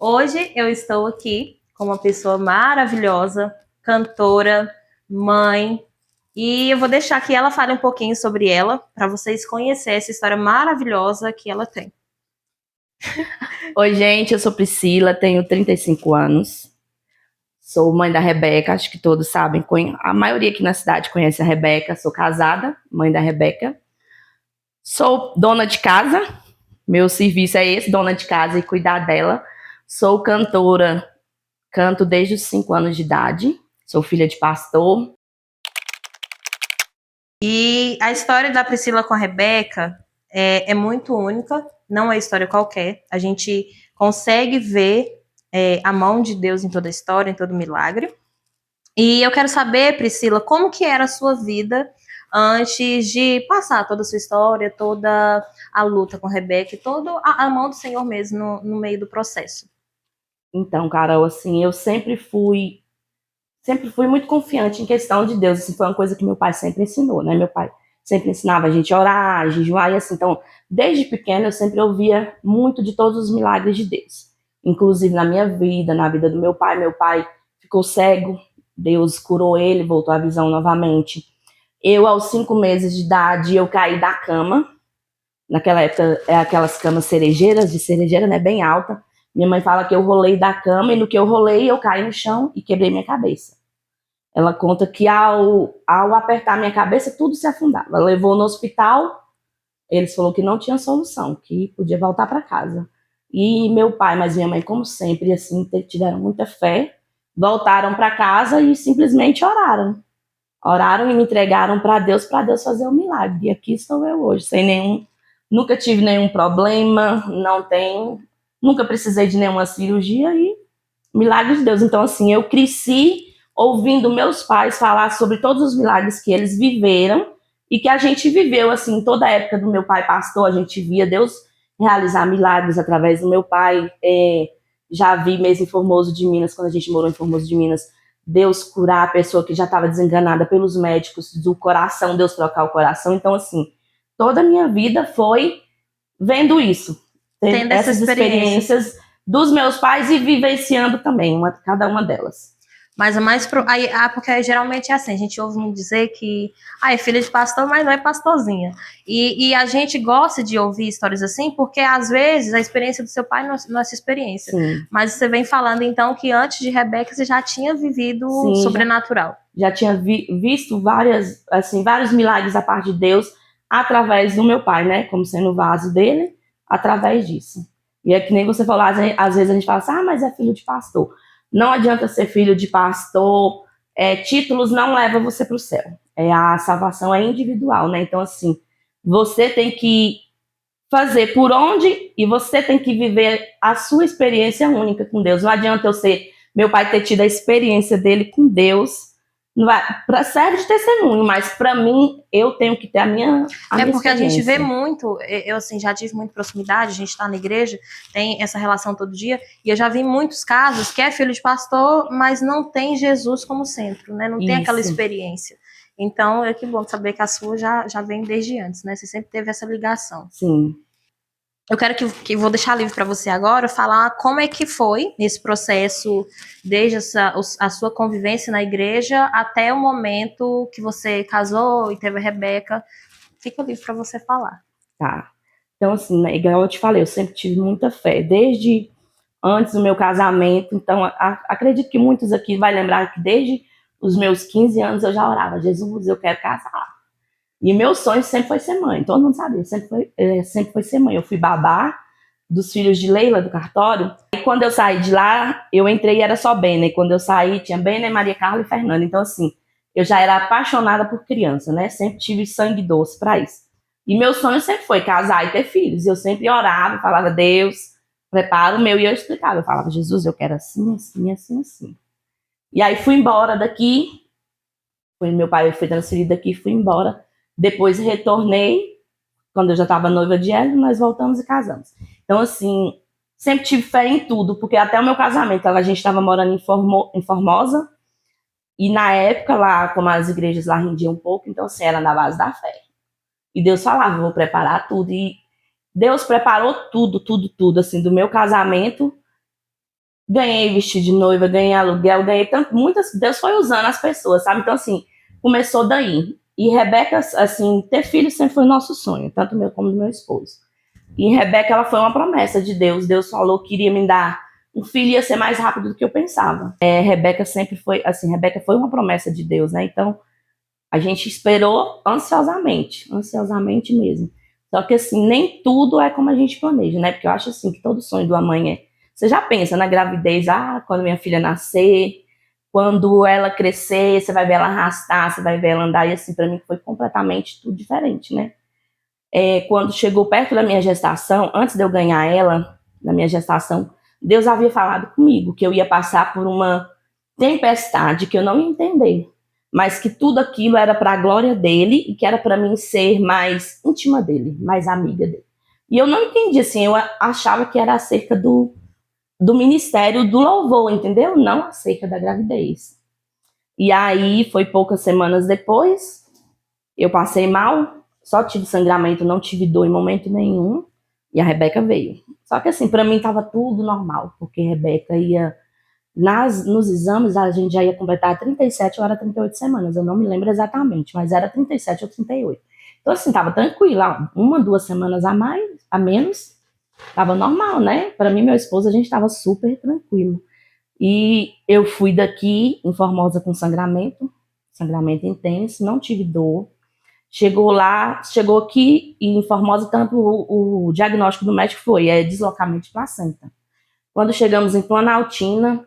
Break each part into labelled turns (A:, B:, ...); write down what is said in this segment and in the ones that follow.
A: Hoje eu estou aqui com uma pessoa maravilhosa, cantora, mãe, e eu vou deixar que ela fale um pouquinho sobre ela, para vocês conhecerem essa história maravilhosa que ela tem.
B: Oi, gente, eu sou Priscila, tenho 35 anos, sou mãe da Rebeca, acho que todos sabem, a maioria aqui na cidade conhece a Rebeca, sou casada, mãe da Rebeca, sou dona de casa, meu serviço é esse, dona de casa e cuidar dela, sou cantora, canto desde os 5 anos de idade, sou filha de pastor.
A: E a história da Priscila com a Rebeca é muito única, não é história qualquer. A gente consegue ver a mão de Deus em toda a história, em todo milagre. E eu quero saber, Priscila, como que era a sua vida antes de passar toda a sua história, toda a luta com a Rebeca e toda a mão do Senhor mesmo no meio do processo.
B: Então, Carol, assim, eu sempre fui muito confiante em questão de Deus. Assim, foi uma coisa que meu pai sempre ensinou, né? Meu pai sempre ensinava a gente a orar, a jejuar, e assim, então, desde pequena eu sempre ouvia muito de todos os milagres de Deus. Inclusive na minha vida, na vida do meu pai ficou cego, Deus curou ele, voltou à visão novamente. Eu, aos 5 meses de idade, eu caí da cama, naquela época, é aquelas camas cerejeiras, de cerejeira, né, bem alta. Minha mãe fala que eu rolei da cama, e no que eu rolei, eu caí no chão e quebrei minha cabeça. Ela conta que ao apertar minha cabeça, tudo se afundava. Ela levou no hospital, eles falaram que não tinha solução, que podia voltar para casa. E meu pai, mas minha mãe, como sempre, assim, tiveram muita fé, voltaram para casa e simplesmente oraram. Oraram e me entregaram para Deus fazer o milagre. E aqui estou eu hoje, sem nenhum, nunca tive nenhum problema, não tenho, nunca precisei de nenhuma cirurgia e milagre de Deus. Então, assim, eu cresci ouvindo meus pais falar sobre todos os milagres que eles viveram e que a gente viveu, assim, toda a época do meu pai pastor, a gente via Deus realizar milagres através do meu pai. Já vi mesmo em Formoso de Minas, quando a gente morou em Formoso de Minas, Deus curar a pessoa que já estava desenganada pelos médicos do coração, Deus trocar o coração. Então, assim, toda a minha vida foi vendo isso,
A: Tendo essa
B: essas
A: experiência.
B: experiências dos meus pais e vivenciando também cada uma delas.
A: Mas é mais porque geralmente é assim, a gente ouve me dizer que é filha de pastor, mas não é pastorzinha. E a gente gosta de ouvir histórias assim, porque às vezes a experiência do seu pai não é nossa experiência.
B: Sim.
A: Mas você vem falando então que antes de Rebeca você já tinha vivido
B: Sim,
A: sobrenatural.
B: Já tinha visto vários milagres da parte de Deus através do meu pai, né? Como sendo o vaso dele, através disso. E é que nem você falou, às vezes a gente fala assim, mas é filho de pastor. Não adianta ser filho de pastor, títulos não levam você para o céu. A salvação é individual, né? Então, assim, você tem que fazer por onde e você tem que viver a sua experiência única com Deus. Não adianta meu pai ter tido a experiência dele com Deus, serve de testemunho, mas para mim eu tenho que ter a minha
A: porque a gente vê muito, eu assim já tive muita proximidade, a gente está na igreja, tem essa relação todo dia, e eu já vi muitos casos que é filho de pastor, mas não tem Jesus como centro, né? Não tem aquela experiência. Então, que bom saber que a sua já vem desde antes, né? Você sempre teve essa ligação.
B: Sim.
A: Eu quero que vou deixar livre para você agora falar como é que foi nesse processo, desde a sua convivência na igreja até o momento que você casou e teve a Rebeca. Fica livre para você falar.
B: Tá. Então, assim, né, igual eu te falei, eu sempre tive muita fé, desde antes do meu casamento. Então, acredito que muitos aqui vai lembrar que desde os meus 15 anos eu já orava, Jesus, eu quero casar. E meu sonho sempre foi ser mãe, todo mundo sabia, sempre foi ser mãe. Eu fui babá dos filhos de Leila, do cartório. E quando eu saí de lá, eu entrei e era só Bena. E quando eu saí, tinha Bena, Maria Carla e Fernanda. Então, assim, eu já era apaixonada por criança, né? Sempre tive sangue doce para isso. E meu sonho sempre foi casar e ter filhos. E eu sempre orava, falava, Deus, prepara o meu. E eu explicava, eu falava, Jesus, eu quero assim, assim, assim, assim. E aí fui embora daqui. Meu pai foi transferido daqui, fui embora. Depois retornei, quando eu já estava noiva de Hélio, nós voltamos e casamos. Então, assim, sempre tive fé em tudo, porque até o meu casamento, a gente estava morando em Formosa, e na época lá, como as igrejas lá rendiam um pouco, então, assim, era na base da fé. E Deus falava, vou preparar tudo, e Deus preparou tudo, tudo, tudo, assim, do meu casamento Ganhei vestido de noiva, ganhei aluguel, ganhei tanto, muitas, Deus foi usando as pessoas, sabe? Então, assim, começou daí. E Rebeca, assim, ter filho sempre foi nosso sonho, tanto meu como do meu esposo. E Rebeca, ela foi uma promessa de Deus. Deus falou que iria me dar um filho, ia ser mais rápido do que eu pensava. Rebeca sempre foi, assim, Rebeca foi uma promessa de Deus, né? Então, a gente esperou ansiosamente, ansiosamente mesmo. Só que, assim, nem tudo é como a gente planeja, né? Porque eu acho, assim, que todo sonho de uma mãe é... Você já pensa na gravidez, quando minha filha nascer, quando ela crescer, você vai ver ela arrastar, você vai ver ela andar, e assim, pra mim foi completamente tudo diferente, né? Quando chegou perto da minha gestação, antes de eu ganhar ela, na minha gestação, Deus havia falado comigo que eu ia passar por uma tempestade que eu não ia entender, mas que tudo aquilo era para a glória dele e que era para mim ser mais íntima dele, mais amiga dele. E eu não entendi, assim, eu achava que era acerca do ministério do louvor, entendeu? Não acerca da gravidez. E aí, foi poucas semanas depois, eu passei mal, só tive sangramento, não tive dor em momento nenhum, e a Rebeca veio. Só que assim, para mim tava tudo normal, porque a Rebeca ia, nos exames, a gente já ia completar 37 ou era 38 semanas, eu não me lembro exatamente, mas era 37 ou 38. Então assim, tava tranquila, 1, 2 semanas a mais, a menos, tava normal, né? Para mim e meu esposo, a gente tava super tranquilo. E eu fui daqui em Formosa com sangramento intenso, não tive dor. Chegou aqui e em Formosa, tanto o diagnóstico do médico foi deslocamento de placenta. Quando chegamos em Planaltina,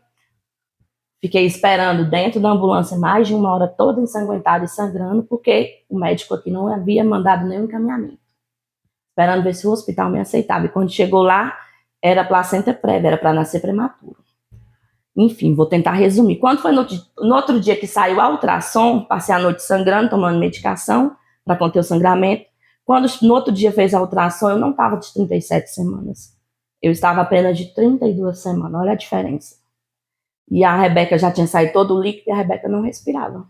B: fiquei esperando dentro da ambulância mais de 1 hora toda ensanguentada e sangrando, porque o médico aqui não havia mandado nenhum encaminhamento. Esperando ver se o hospital me aceitava. E quando chegou lá, era placenta prévia, era para nascer prematuro. Enfim, vou tentar resumir. Quando foi no outro dia que saiu a ultrassom, passei a noite sangrando, tomando medicação para conter o sangramento. Quando no outro dia fez a ultrassom, eu não estava de 37 semanas. Eu estava apenas de 32 semanas. Olha a diferença. E a Rebeca já tinha saído todo o líquido e a Rebeca não respirava.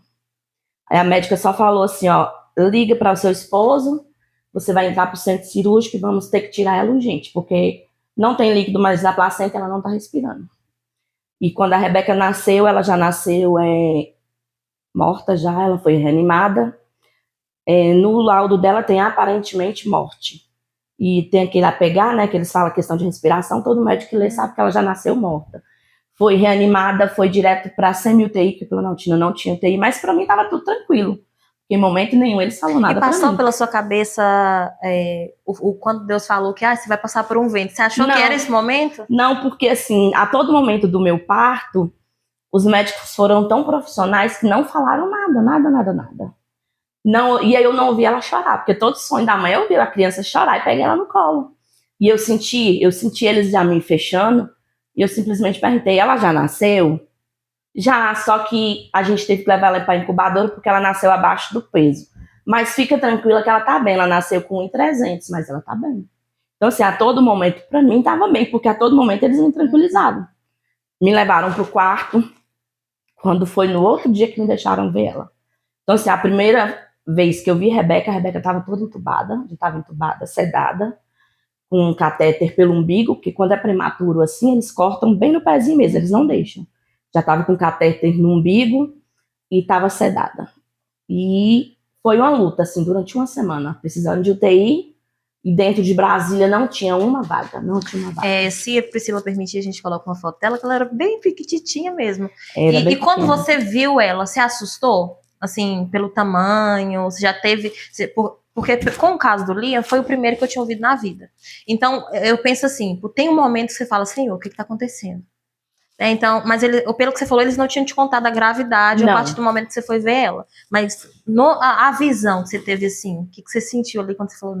B: Aí a médica só falou assim, ó, liga para o seu esposo, você vai entrar para o centro cirúrgico e vamos ter que tirar ela urgente, porque não tem líquido mais na placenta, ela não está respirando. E quando a Rebeca nasceu, ela já nasceu morta já, ela foi reanimada. No laudo dela tem aparentemente morte. E tem aquele apegar, né, que eles falam a questão de respiração, todo médico que lê sabe que ela já nasceu morta. Foi reanimada, foi direto para semi-UTI, que pelo não tinha UTI, mas para mim estava tudo tranquilo. Em momento nenhum eles falaram nada para mim.
A: E passou pela sua cabeça quando Deus falou que você vai passar por um vento, você achou que era esse momento?
B: Não, porque assim, a todo momento do meu parto, os médicos foram tão profissionais que não falaram nada. Não, e aí eu não ouvi ela chorar, porque todo sonho da mãe é ouvir a criança chorar e pegar ela no colo. E eu senti eles já me fechando, e eu simplesmente perguntei, ela já nasceu? Já, só que a gente teve que levar ela para a incubadora porque ela nasceu abaixo do peso. Mas fica tranquila que ela tá bem, ela nasceu com 1.300, mas ela tá bem. Então, assim, a todo momento, para mim, tava bem, porque a todo momento eles me tranquilizaram. Me levaram pro quarto, quando foi no outro dia que me deixaram ver ela. Então, assim, a primeira vez que eu vi a Rebeca estava toda entubada, já estava entubada, sedada, com um catéter pelo umbigo, porque quando é prematuro assim, eles cortam bem no pezinho mesmo, eles não deixam. Já estava com catéter no umbigo e estava sedada. E foi uma luta, assim, durante uma semana, precisando de UTI, e dentro de Brasília não tinha uma vaga,
A: Se a Priscila permitir, a gente coloca uma foto dela, que ela era bem pequititinha mesmo.
B: E
A: quando você viu ela, você assustou? Assim, pelo tamanho, você já teve... Porque com o caso do Liam, foi o primeiro que eu tinha ouvido na vida. Então, eu penso assim, tem um momento que você fala, Senhor, o que está acontecendo? Então, mas pelo que você falou, eles não tinham te contado a gravidade a partir do momento que você foi ver ela. Mas a visão que você teve, assim, o que você sentiu ali quando você falou?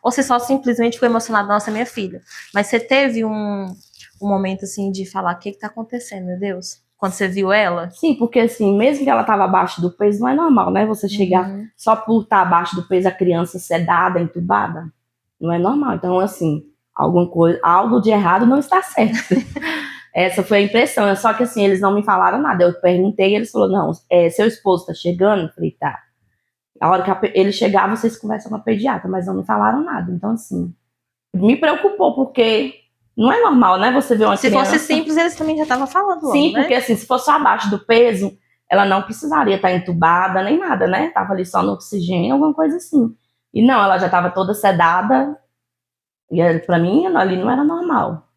A: Ou você só simplesmente ficou emocionado, nossa, minha filha. Mas você teve um momento, assim, de falar, o que está acontecendo, meu Deus? Quando você viu ela?
B: Sim, porque assim, mesmo que ela estava abaixo do peso, não é normal, né? Você chegar só por estar abaixo do peso, a criança sedada, entubada, não é normal. Então, assim, algo de errado não está certo. Essa foi a impressão. Só que assim, eles não me falaram nada. Eu perguntei e eles falaram, não, seu esposo está chegando? Eu falei, tá. A hora que ele chegar, vocês conversam com a pediatra, mas não me falaram nada. Então, assim, me preocupou, porque Não é normal, né? Você vê uma
A: Se
B: criança...
A: fosse simples, eles também já estavam falando logo,
B: Sim,
A: né?
B: porque assim, se fosse abaixo do peso, ela não precisaria estar entubada nem nada, né? Tava ali só no oxigênio, alguma coisa assim. E não, ela já estava toda sedada, e pra mim ali não era normal.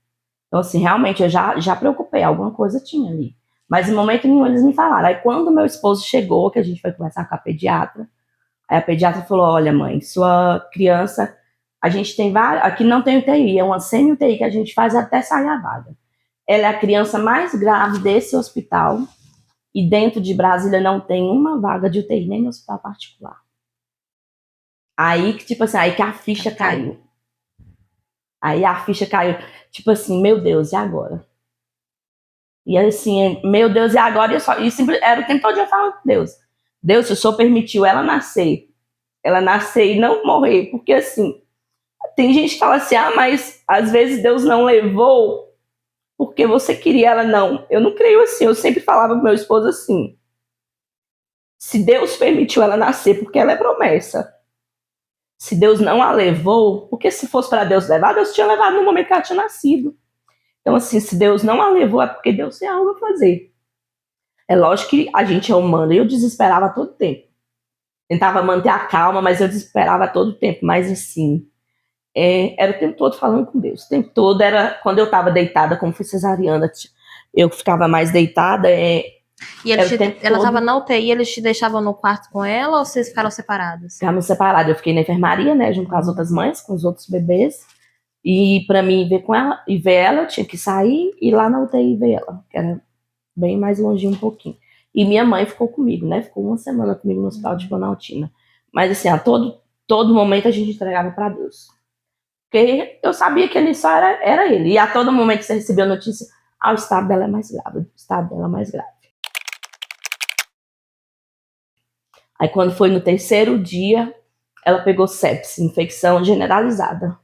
B: Então, assim, realmente eu já preocupei, alguma coisa tinha ali. Mas em momento nenhum eles me falaram. Aí quando meu esposo chegou, que a gente foi conversar com a pediatra, aí a pediatra falou: olha, mãe, sua criança, a gente tem várias, aqui não tem UTI, é uma semi-UTI que a gente faz até sair a vaga. Ela é a criança mais grave desse hospital, e dentro de Brasília não tem uma vaga de UTI, nem no hospital particular. Aí que, tipo assim, aí que a ficha caiu. Aí a ficha caiu, tipo assim, meu Deus, e agora? E assim, meu Deus, e agora? Era o tempo todo eu falando com Deus. Deus, se o Senhor permitiu ela nascer e não morrer, porque assim, tem gente que fala assim, mas às vezes Deus não levou porque você queria ela, não. Eu não creio assim, eu sempre falava pro meu esposo assim, se Deus permitiu ela nascer, porque ela é promessa. Se Deus não a levou, porque se fosse para Deus levar, Deus tinha levado no momento que ela tinha nascido. Então, assim, se Deus não a levou, é porque Deus tem algo a fazer. É lógico que a gente é humano e eu desesperava a todo tempo. Tentava manter a calma, mas eu desesperava a todo tempo. Mas, assim, era o tempo todo falando com Deus. O tempo todo era quando eu estava deitada, como foi cesariana, eu ficava mais deitada.
A: E ela estava na UTI, eles te deixavam no quarto com ela ou vocês ficaram separados?
B: Ficamos separados. Eu fiquei na enfermaria, né, junto com as outras mães, com os outros bebês. E para mim ver com ela e ver ela, eu tinha que sair e ir lá na UTI ver ela, que era bem mais longe um pouquinho. E minha mãe ficou comigo, né? Ficou uma semana comigo no hospital de Planaltina. Mas assim, a todo momento a gente entregava para Deus. Porque eu sabia que ele só era ele. E a todo momento que você recebia a notícia, o estado dela é mais grave, o estado dela é mais grave. Aí quando foi no terceiro dia, ela pegou sepse, infecção generalizada.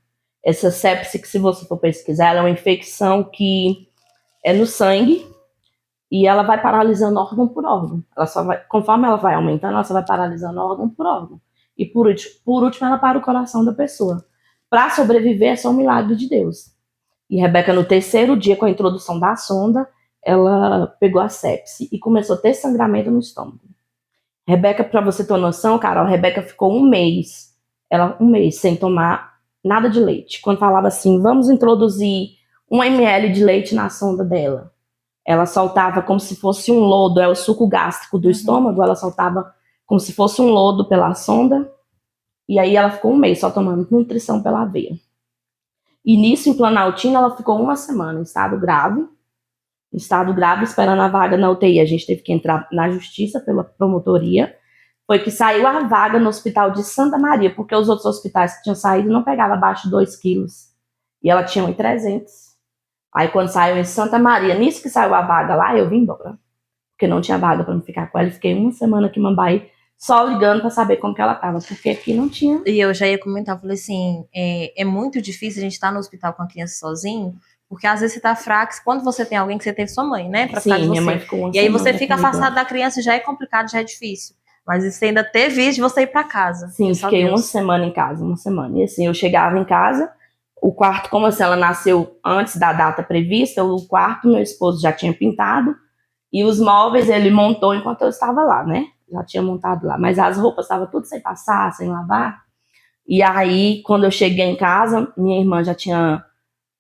B: Essa sepse, que se você for pesquisar, ela é uma infecção que é no sangue e ela vai paralisando órgão por órgão. Ela só vai, conforme ela vai aumentando, ela só vai paralisando órgão por órgão. E por último ela para o coração da pessoa. Para sobreviver é só um milagre de Deus. E Rebeca, no terceiro dia, com a introdução da sonda, ela pegou a sepse e começou a ter sangramento no estômago. Rebeca, para você ter noção, Carol, Rebeca ficou um mês sem tomar nada de leite. Quando falava assim, vamos introduzir 1 ml de leite na sonda dela, ela soltava como se fosse um lodo, é o suco gástrico do estômago, ela soltava como se fosse um lodo pela sonda, e aí ela ficou um mês só tomando nutrição pela veia. E nisso, em Planaltina, ela ficou uma semana em estado grave, esperando a vaga na UTI. A gente teve que entrar na justiça pela promotoria. Foi que saiu a vaga no hospital de Santa Maria, porque os outros hospitais que tinham saído não pegavam abaixo de 2 quilos. E ela tinha 1,300. Aí quando saiu em Santa Maria, nisso que saiu a vaga lá, eu vim embora. Porque não tinha vaga para me ficar com ela. Fiquei uma semana aqui em Mambaí, só ligando para saber como que ela tava, porque aqui não tinha.
A: E eu já ia comentar, falei assim, é muito difícil a gente estar no hospital com a criança sozinho, porque às vezes você tá fraco, quando você tem alguém que você teve sua mãe, né, pra ficar com você.
B: Minha mãe ficou uma
A: e aí você fica
B: comigo.
A: afastado da criança, já é complicado, já é difícil. Mas você ainda teve isso de você ir pra casa.
B: Sim, fiquei
A: Deus.
B: uma semana em casa, uma semana. E assim, eu chegava em casa, o quarto, como assim, ela nasceu antes da data prevista, o quarto meu esposo já tinha pintado, e os móveis ele montou enquanto eu estava lá, né? Já tinha montado lá. Mas as roupas estavam tudo sem passar, sem lavar. E aí, quando eu cheguei em casa, minha irmã já tinha...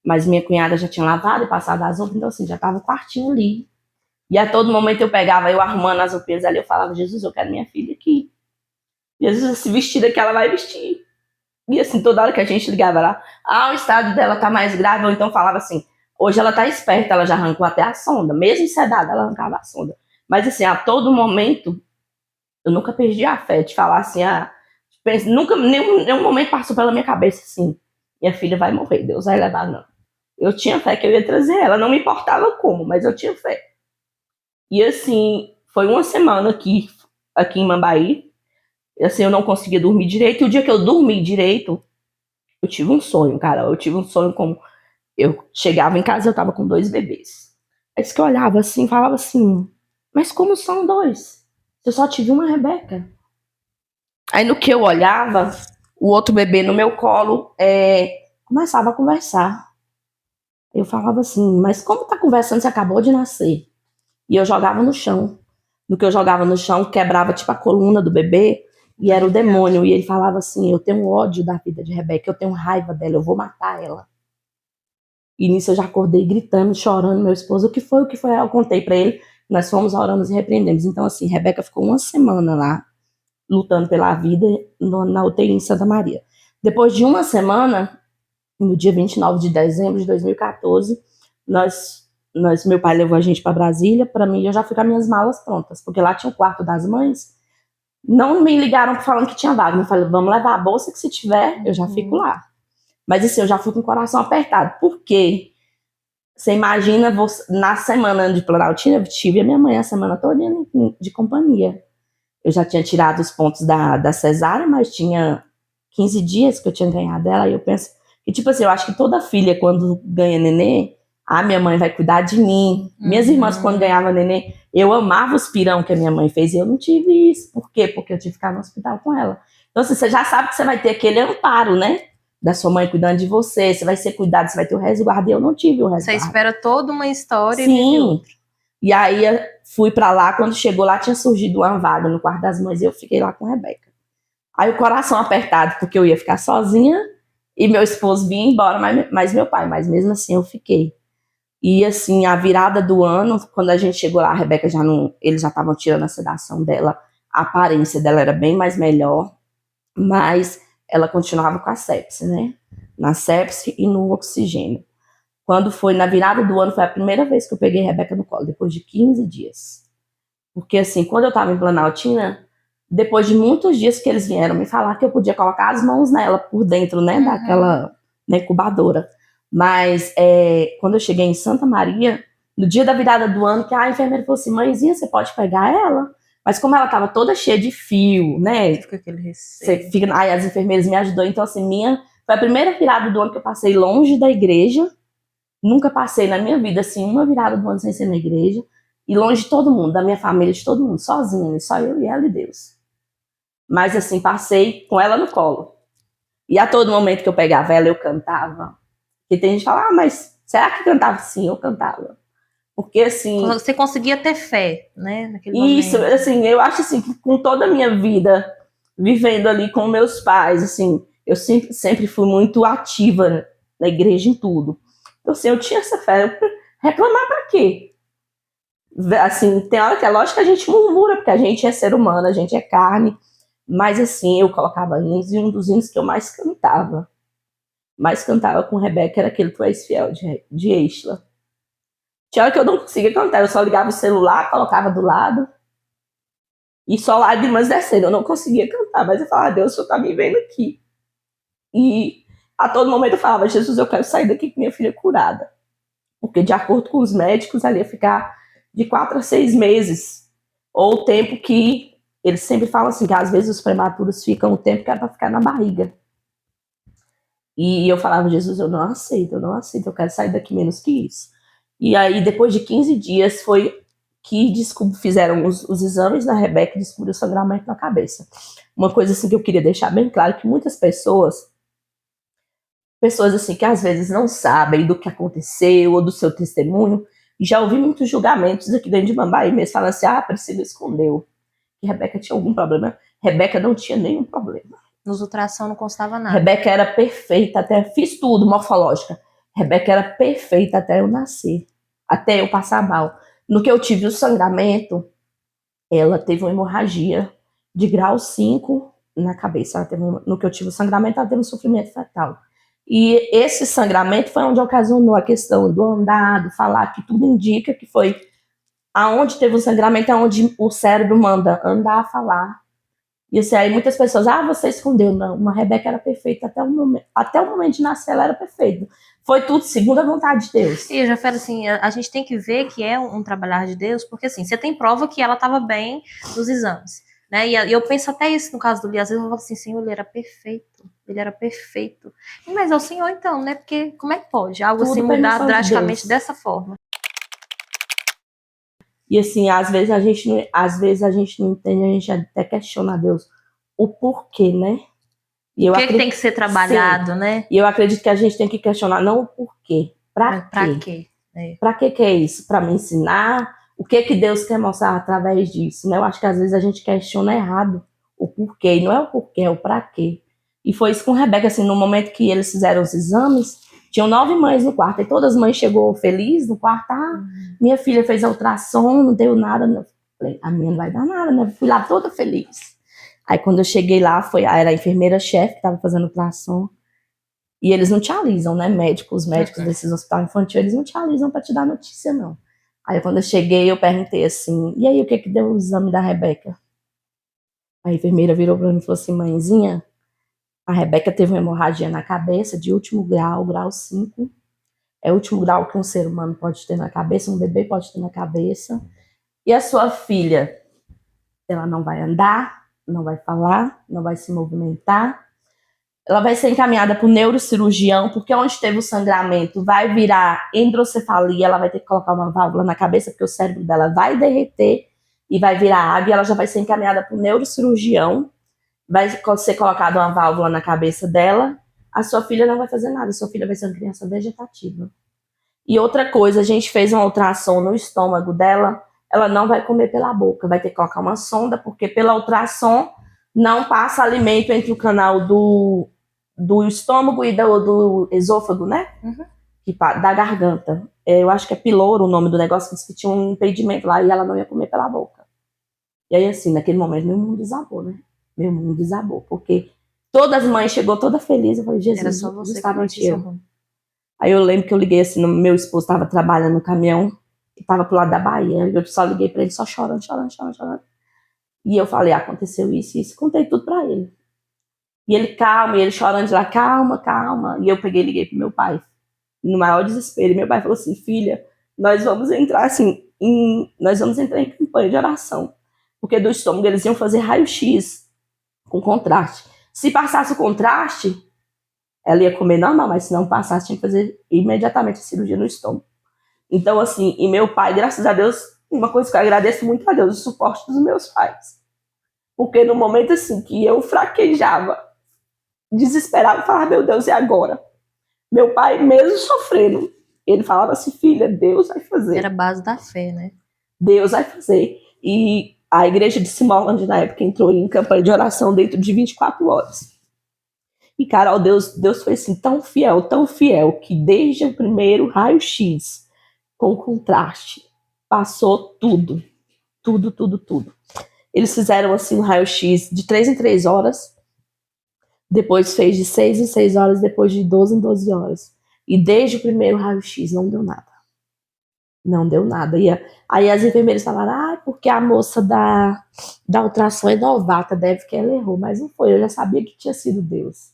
B: Mas minha cunhada já tinha lavado e passado as roupas, então assim, já estava o quartinho ali. E a todo momento eu pegava, eu arrumando as roupinhas ali, eu falava, Jesus, eu quero minha filha aqui. Jesus, esse vestido que ela vai vestir. E assim, toda hora que a gente ligava lá, o estado dela tá mais grave, ou então falava assim, hoje ela tá esperta, ela já arrancou até a sonda, mesmo sedada, ela arrancava a sonda. Mas assim, a todo momento, eu nunca perdi a fé de falar assim, nunca, nenhum momento passou pela minha cabeça assim, minha filha vai morrer, Deus vai levar, não. Eu tinha fé que eu ia trazer ela, não me importava como, mas eu tinha fé. E assim, foi uma semana aqui em Mambaí, assim, eu não conseguia dormir direito, e o dia que eu dormi direito, eu tive um sonho, cara, eu tive um sonho como, eu chegava em casa e eu tava com 2 bebês. Aí que eu olhava assim, falava assim, mas como são 2? Eu só tive uma Rebeca. Aí no que eu olhava, o outro bebê no meu colo começava a conversar. Eu falava assim, mas como tá conversando, você acabou de nascer? E eu jogava no chão. No que eu jogava no chão, quebrava tipo a coluna do bebê, e era o demônio. E ele falava assim, eu tenho ódio da vida de Rebeca, eu tenho raiva dela, eu vou matar ela. E nisso eu já acordei gritando, chorando, meu esposo, o que foi, o que foi? Eu contei pra ele, nós fomos, oramos e repreendemos. Então assim, Rebeca ficou uma semana lá, lutando pela vida na UTI em Santa Maria. Depois de uma semana, no dia 29 de dezembro de 2014, meu pai levou a gente para Brasília. Para mim, eu já fui com as minhas malas prontas, porque lá tinha o quarto das mães. Não me ligaram falando que tinha vaga. Eu falei, vamos levar a bolsa, que se tiver, eu já fico lá. Mas assim, eu já fui com o coração apertado. Por quê? Você imagina, na semana de Planaltina, eu tive a minha mãe a semana toda de companhia. Eu já tinha tirado os pontos da cesárea, mas tinha 15 dias que eu tinha ganhado dela. E eu penso que, tipo assim, eu acho que toda filha, quando ganha nenê, minha mãe vai cuidar de mim. Minhas irmãs, quando ganhavam nenê, eu amava os pirão que a minha mãe fez e eu não tive isso. Por quê? Porque eu tive que ficar no hospital com ela. Então, assim, você já sabe que você vai ter aquele amparo, né? Da sua mãe cuidando de você, você vai ser cuidado, você vai ter o resguardo. E eu não tive o resguardo.
A: Você espera toda uma história
B: Sim.
A: e vive outra.
B: E aí fui pra lá, quando chegou lá tinha surgido uma vaga no quarto das mães e eu fiquei lá com a Rebeca. Aí o coração apertado, porque eu ia ficar sozinha e meu esposo vinha embora, mas meu pai, mas mesmo assim eu fiquei. E assim, a virada do ano, quando a gente chegou lá, a Rebeca já não, eles já estavam tirando a sedação dela, a aparência dela era bem mais melhor, mas ela continuava com a sepse, né? Na sepse e no oxigênio. Quando foi na virada do ano, foi a primeira vez que eu peguei a Rebeca no colo, depois de 15 dias. Porque assim, quando eu estava em Planaltina, depois de muitos dias que eles vieram me falar que eu podia colocar as mãos nela por dentro, né, daquela incubadora. Mas quando eu cheguei em Santa Maria, no dia da virada do ano, que a enfermeira falou assim, mãezinha, você pode pegar ela? Mas como ela estava toda cheia de fio, né?
A: Fica aquele receio.
B: Aí as enfermeiras me ajudou. Então assim, foi a primeira virada do ano que eu passei longe da igreja. Nunca passei na minha vida, assim, uma virada do ano sem ser na igreja. E longe de todo mundo, da minha família, de todo mundo, sozinha, só eu e ela e Deus. Mas assim, passei com ela no colo. E a todo momento que eu pegava ela, eu cantava. E tem gente que fala, mas será que cantava? Sim, eu cantava. Porque assim...
A: Você conseguia ter fé, né? Naquele
B: isso,
A: momento.
B: assim, eu acho assim, que com toda a minha vida, vivendo ali com meus pais, assim, eu sempre fui muito ativa na igreja em tudo. Então, assim, eu tinha essa fé. Reclamar pra quê? Assim, tem hora que é lógico que a gente murmura, porque a gente é ser humano, a gente é carne. Mas, assim, eu colocava hinos e um dos hinos que eu mais cantava com Rebeca era aquele Tu És Fiel, de Estela. Tinha hora que eu não conseguia cantar, eu só ligava o celular, colocava do lado e só lágrimas descendo. Eu não conseguia cantar, mas eu falava, Deus, o Senhor tá me vendo aqui. E a todo momento eu falava, Jesus, eu quero sair daqui com minha filha curada. Porque, de acordo com os médicos, ela ia ficar de 4 a 6 meses. Ou o tempo que eles sempre falam assim, que às vezes os prematuros ficam o tempo que era para ficar na barriga. E eu falava, Jesus, eu não aceito, eu quero sair daqui menos que isso. E aí, depois de 15 dias, foi que fizeram os exames da Rebeca e descobriu o sangramento na cabeça. Uma coisa assim que eu queria deixar bem claro, que muitas pessoas assim que às vezes não sabem do que aconteceu ou do seu testemunho, e já ouvi muitos julgamentos aqui dentro de Mambaí mesmo, falando assim, Priscila escondeu, que Rebeca tinha algum problema. Rebeca não tinha nenhum problema.
A: Nos ultrassom não constava nada.
B: Rebeca era perfeita, fiz tudo, morfológica. Rebeca era perfeita até eu nascer, até eu passar mal. No que eu tive o sangramento, ela teve uma hemorragia de grau 5 na cabeça. No que eu tive o sangramento, ela teve um sofrimento fetal. E esse sangramento foi onde ocasionou a questão do andar, do falar, que tudo indica que foi aonde teve o sangramento, é onde o cérebro manda andar, falar. E assim, aí muitas pessoas, você escondeu. Não, uma Rebeca era perfeita até o momento de nascer, ela era perfeita. Foi tudo segundo a vontade de Deus.
A: E eu já falei assim, a gente tem que ver que é um trabalhar de Deus, porque assim, você tem prova que ela estava bem nos exames, né? E eu penso até isso no caso do Lee, às vezes eu falo assim, Senhor, ele era perfeito. Mas é o Senhor então, né? Porque como é que pode algo
B: tudo
A: assim mudar drasticamente dessa forma?
B: E assim, às vezes a gente não entende, a gente até questiona a Deus o porquê, né?
A: O que tem que ser trabalhado, né?
B: E eu acredito que a gente tem que questionar não o porquê, Pra
A: Pra
B: quê?
A: quê?
B: Pra que é isso? Pra me ensinar? O que Deus quer mostrar através disso, né? Eu acho que às vezes a gente questiona errado o porquê, e não é o porquê, é o pra quê. E foi isso com Rebeca, assim, no momento que eles fizeram os exames, tinham 9 mães no quarto, e todas as mães chegou feliz no quarto, minha filha fez a ultrassom, não deu nada, não. Falei, a minha não vai dar nada, né? Fui lá toda feliz. Aí quando eu cheguei lá, era a enfermeira-chefe que estava fazendo ultrassom, e eles não te alisam, né? Os médicos desses hospitais infantis, eles não te alisam para te dar notícia, não. Aí quando eu cheguei, eu perguntei assim, e aí, o que deu o exame da Rebeca? A enfermeira virou para mim e falou assim, mãezinha, a Rebeca teve uma hemorragia na cabeça de último grau, grau 5. É o último grau que um ser humano pode ter na cabeça, um bebê pode ter na cabeça. E a sua filha, ela não vai andar, não vai falar, não vai se movimentar. Ela vai ser encaminhada para o neurocirurgião, porque onde teve o sangramento vai virar hidrocefalia, ela vai ter que colocar uma válvula na cabeça, porque o cérebro dela vai derreter e vai virar água, e ela já vai ser encaminhada para o neurocirurgião, vai ser colocada uma válvula na cabeça dela, a sua filha não vai fazer nada, a sua filha vai ser uma criança vegetativa. E outra coisa, a gente fez uma ultrassom no estômago dela, ela não vai comer pela boca, vai ter que colocar uma sonda, porque pela ultrassom não passa alimento entre o canal do estômago e do esôfago, né? Da garganta. Eu acho que é piloro o nome do negócio, que tinha um impedimento lá e ela não ia comer pela boca. E aí, assim, naquele momento, meu mundo desabou, né? Meu mundo desabou, porque todas as mães chegou toda feliz, eu falei, Jesus,
A: Era só você
B: estava
A: com notícia
B: eu.
A: ruim.
B: Aí eu lembro que eu liguei assim, meu esposo estava trabalhando no caminhão, que estava pro lado da Bahia, eu só liguei para ele, só chorando. E eu falei, aconteceu isso, contei tudo para ele. E ele calmo, e ele chorando de lá, calma. E eu peguei e liguei pro meu pai, no maior desespero. E meu pai falou assim, filha, nós vamos entrar em campanha de oração. Porque do estômago eles iam fazer raio-x com contraste. Se passasse o contraste, ela ia comer normal, mas se não passasse, tinha que fazer imediatamente a cirurgia no estômago. Então, assim, e meu pai, graças a Deus, uma coisa que eu agradeço muito a Deus, o suporte dos meus pais. Porque no momento, assim, que eu fraquejava, desesperava, falava, meu Deus, e agora? Meu pai, mesmo sofrendo, ele falava assim, filha, Deus vai fazer.
A: Era a base da fé, né?
B: Deus vai fazer. E a igreja de Simão, na época, entrou em campanha de oração dentro de 24 horas. E, Carol, Deus foi assim, tão fiel, que desde o primeiro raio-x, com contraste, passou tudo. Eles fizeram, assim, um raio-x de 3 em 3 horas, depois fez de 6 em 6 horas, depois de 12 em 12 horas. E desde o primeiro raio-x não deu nada. Não deu nada. E aí as enfermeiras falaram, porque a moça da ultrassom é novata, deve que ela errou. Mas não foi, eu já sabia que tinha sido Deus.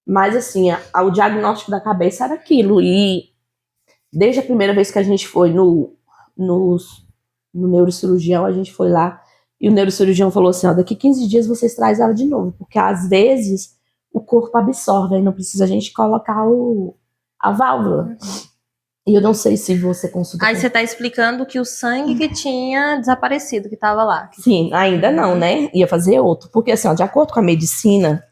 B: Mas, assim, o diagnóstico da cabeça era aquilo. E desde a primeira vez que a gente foi no neurocirurgião, a gente foi lá. E o neurocirurgião falou assim, daqui 15 dias vocês trazem ela de novo. Porque, às vezes, o corpo absorve. Aí não precisa a gente colocar a válvula. E eu não sei se você consulta...
A: Aí você tá explicando que o sangue que tinha desaparecido, que tava lá.
B: Sim, ainda não, né? Ia fazer outro. Porque, assim, de acordo com a medicina,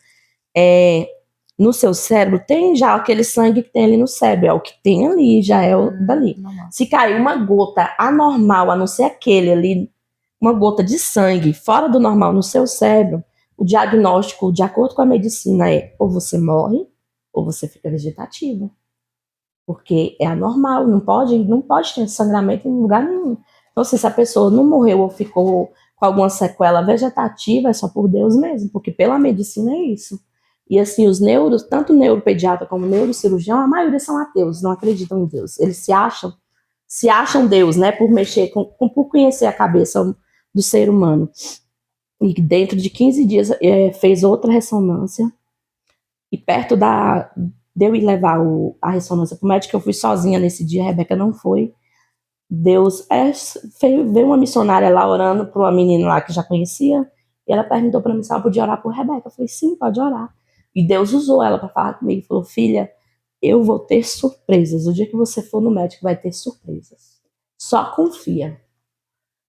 B: no seu cérebro tem já aquele sangue que tem ali no cérebro, é o que tem ali, já é o dali.
A: Normal.
B: Se cair uma gota anormal, a não ser aquele ali, uma gota de sangue fora do normal no seu cérebro, o diagnóstico, de acordo com a medicina, é ou você morre ou você fica vegetativo. Porque é anormal, não pode ter sangramento em lugar nenhum. Então, se essa pessoa não morreu ou ficou com alguma sequela vegetativa, é só por Deus mesmo, porque pela medicina é isso. E assim, tanto o neuropediatra como o neurocirurgião, a maioria são ateus, não acreditam em Deus. Eles se acham Deus, né, por mexer por conhecer a cabeça do ser humano. E dentro de 15 dias fez outra ressonância. E perto de eu ir levar a ressonância pro médico, eu fui sozinha nesse dia, a Rebeca não foi. Deus veio uma missionária lá orando para uma menina lá que já conhecia, e ela perguntou para mim se ela podia orar por Rebeca. Eu falei, sim, pode orar. E Deus usou ela para falar comigo, falou, filha, eu vou ter surpresas, o dia que você for no médico vai ter surpresas, só confia.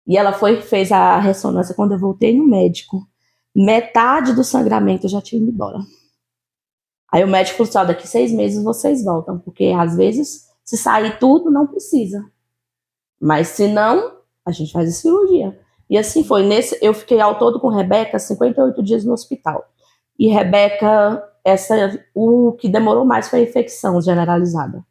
B: E ela fez a ressonância. Quando eu voltei no médico, metade do sangramento eu já tinha ido embora. Aí o médico falou assim, daqui 6 meses vocês voltam, porque às vezes Se sair tudo, não precisa. Mas se não, a gente faz a cirurgia. E assim foi. Eu fiquei ao todo com Rebeca 58 dias no hospital. E Rebeca, o que demorou mais foi a infecção generalizada.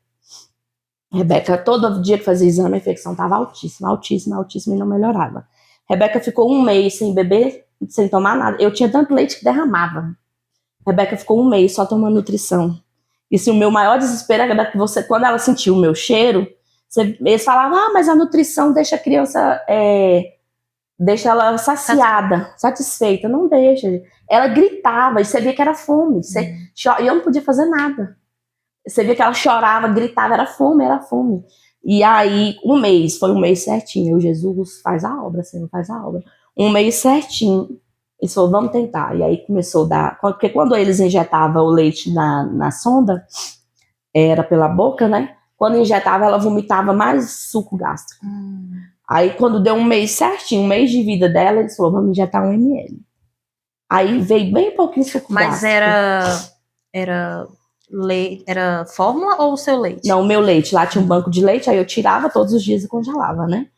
B: Rebeca, todo dia que fazia exame, a infecção estava altíssima, altíssima, altíssima e não melhorava. Rebeca ficou um mês sem beber, sem tomar nada. Eu tinha tanto leite que derramava. Rebeca ficou um mês só tomando nutrição. E se o meu maior desespero era que quando ela sentiu o meu cheiro, eles falavam, mas a nutrição deixa a criança, deixa ela saciada, satisfeita. Não deixa. Ela gritava e você via que era fome. E eu não podia fazer nada. Você via que ela chorava, gritava, era fome, era fome. E aí, foi um mês certinho. Jesus faz a obra, Senhor, faz a obra. Um mês certinho. Eles falaram, vamos tentar. E aí começou a dar. Porque quando eles injetavam o leite na sonda, era pela boca, né? Quando injetava, ela vomitava mais suco gástrico. Aí, quando deu um mês certinho, um mês de vida dela, eles falaram, vamos injetar 1 ml. Aí veio bem pouquinho suco gástrico.
A: Mas era fórmula ou o seu leite?
B: Não, o meu leite. Lá tinha um banco de leite, aí eu tirava todos os dias e congelava, né?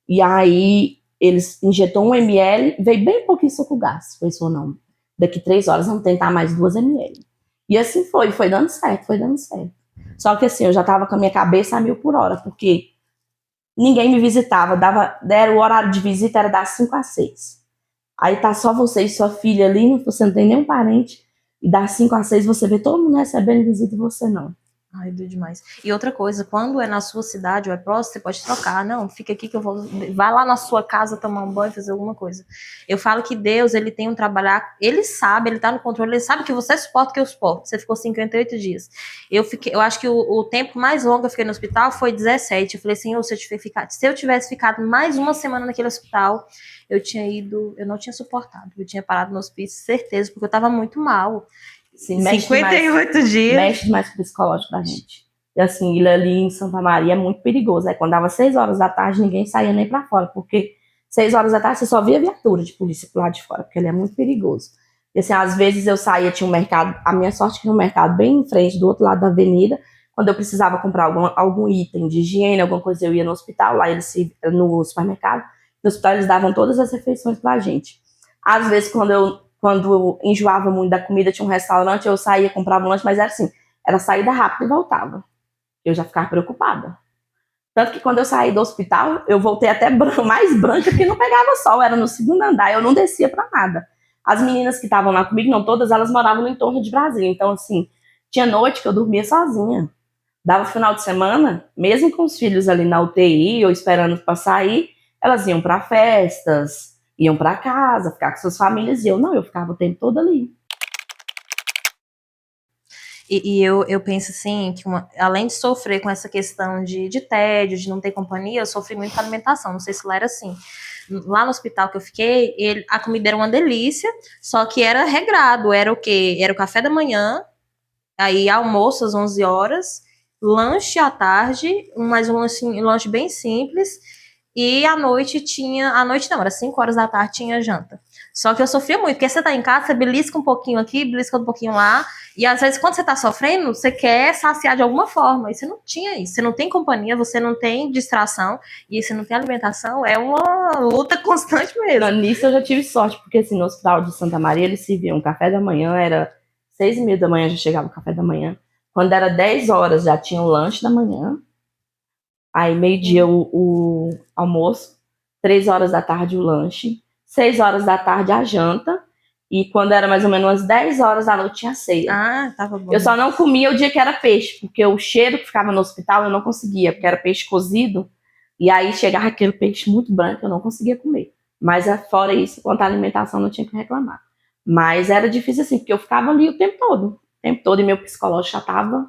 B: E aí eles injetou 1 ml, veio bem pouquinho suco gástrico. Eles falaram, não, daqui 3 horas vamos tentar mais 2 ml. E assim foi dando certo, foi dando certo. Só que assim, eu já tava com a minha cabeça a 1000 por hora, porque ninguém me visitava, o horário de visita era das 5 às 6. Aí tá só você e sua filha ali, você não tem nenhum parente, e das 5 às 6 você vê todo mundo recebendo visita e você não.
A: Ai, doido demais. E outra coisa, quando é na sua cidade ou é próximo, você pode trocar. Não, fica aqui que eu vou. Vai lá na sua casa tomar um banho, fazer alguma coisa. Eu falo que Deus, ele tem um trabalhar, ele sabe, ele tá no controle, ele sabe que você suporta o que eu suporto. Você ficou 58 dias. Eu acho que o tempo mais longo que eu fiquei no hospital foi 17. Eu falei, Senhor, se eu tivesse ficado mais uma semana naquele hospital, eu não tinha suportado. Eu tinha parado no hospício, certeza, porque eu tava muito mal.
B: Sim,
A: 58 dias.
B: Mexe demais com o psicológico da gente. E assim, ele ali em Santa Maria é muito perigoso. Aí quando dava 6 horas da tarde, ninguém saía nem pra fora, porque 6 horas da tarde você só via viatura de polícia pro lado de fora, porque ele é muito perigoso. E assim, às vezes eu saía, tinha um mercado, a minha sorte é que tinha um mercado bem em frente, do outro lado da avenida. Quando eu precisava comprar algum item de higiene, alguma coisa, eu ia no hospital, lá no supermercado. No hospital eles davam todas as refeições pra gente. Às vezes, quando eu enjoava muito da comida, tinha um restaurante, eu saía, comprava um lanche, mas era assim, era saída rápida e voltava. Eu já ficava preocupada. Tanto que quando eu saí do hospital, eu voltei até mais branca, porque não pegava sol, era no 2º andar, eu não descia pra nada. As meninas que estavam lá comigo, não todas, elas moravam no entorno de Brasília, então assim, tinha noite que eu dormia sozinha. Dava final de semana, mesmo com os filhos ali na UTI, ou esperando pra sair, elas iam pra festas, iam para casa, ficar com suas famílias, e eu ficava o tempo todo ali.
A: E eu penso assim, que além de sofrer com essa questão de tédio, de não ter companhia, eu sofri muito com a alimentação, não sei se lá era assim. Lá no hospital que eu fiquei, a comida era uma delícia, só que era regrado, era o quê? Era o café da manhã, aí almoço às 11 horas, lanche à tarde, mais um lanche bem simples, e à noite não, era 5 horas da tarde, tinha janta. Só que eu sofria muito, porque você tá em casa, você belisca um pouquinho aqui, belisca um pouquinho lá, e às vezes quando você tá sofrendo, você quer saciar de alguma forma, e você não tinha isso, você não tem companhia, você não tem distração, e você não tem alimentação, é uma luta constante mesmo.
B: Não, nisso eu já tive sorte, porque assim, no hospital de Santa Maria, eles serviam café da manhã, era 6h30 da manhã, já chegava o café da manhã. Quando era 10 horas, já tinha o lanche da manhã. Aí, meio-dia, o almoço. 3 horas da tarde, o lanche. 6 horas da tarde, a janta. E quando era mais ou menos umas 10 horas da noite, tinha ceia.
A: Ah, tava bom.
B: Eu só não comia o dia que era peixe, porque o cheiro que ficava no hospital eu não conseguia, porque era peixe cozido. E aí chegava aquele peixe muito branco, eu não conseguia comer. Mas fora isso, quanto à alimentação, não tinha que reclamar. Mas era difícil assim, porque eu ficava ali o tempo todo, e meu psicológico já tava.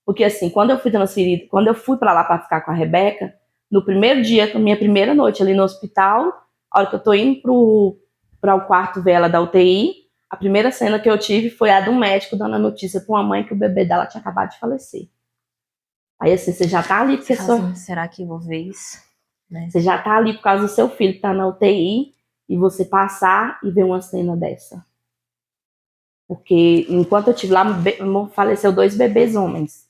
B: Porque assim, quando eu fui transferida, quando eu fui pra lá pra ficar com a Rebeca, no primeiro dia, minha primeira noite ali no hospital, a hora que eu tô indo para o quarto ver ela da UTI, a primeira cena que eu tive foi a de um médico dando a notícia pra uma mãe que o bebê dela tinha acabado de falecer. Aí assim, você já tá ali porque
A: será que eu vou ver isso? Né?
B: Você já tá ali por causa do seu filho que tá na UTI e você passar e ver uma cena dessa. Porque enquanto eu estive lá, faleceu 2 bebês homens.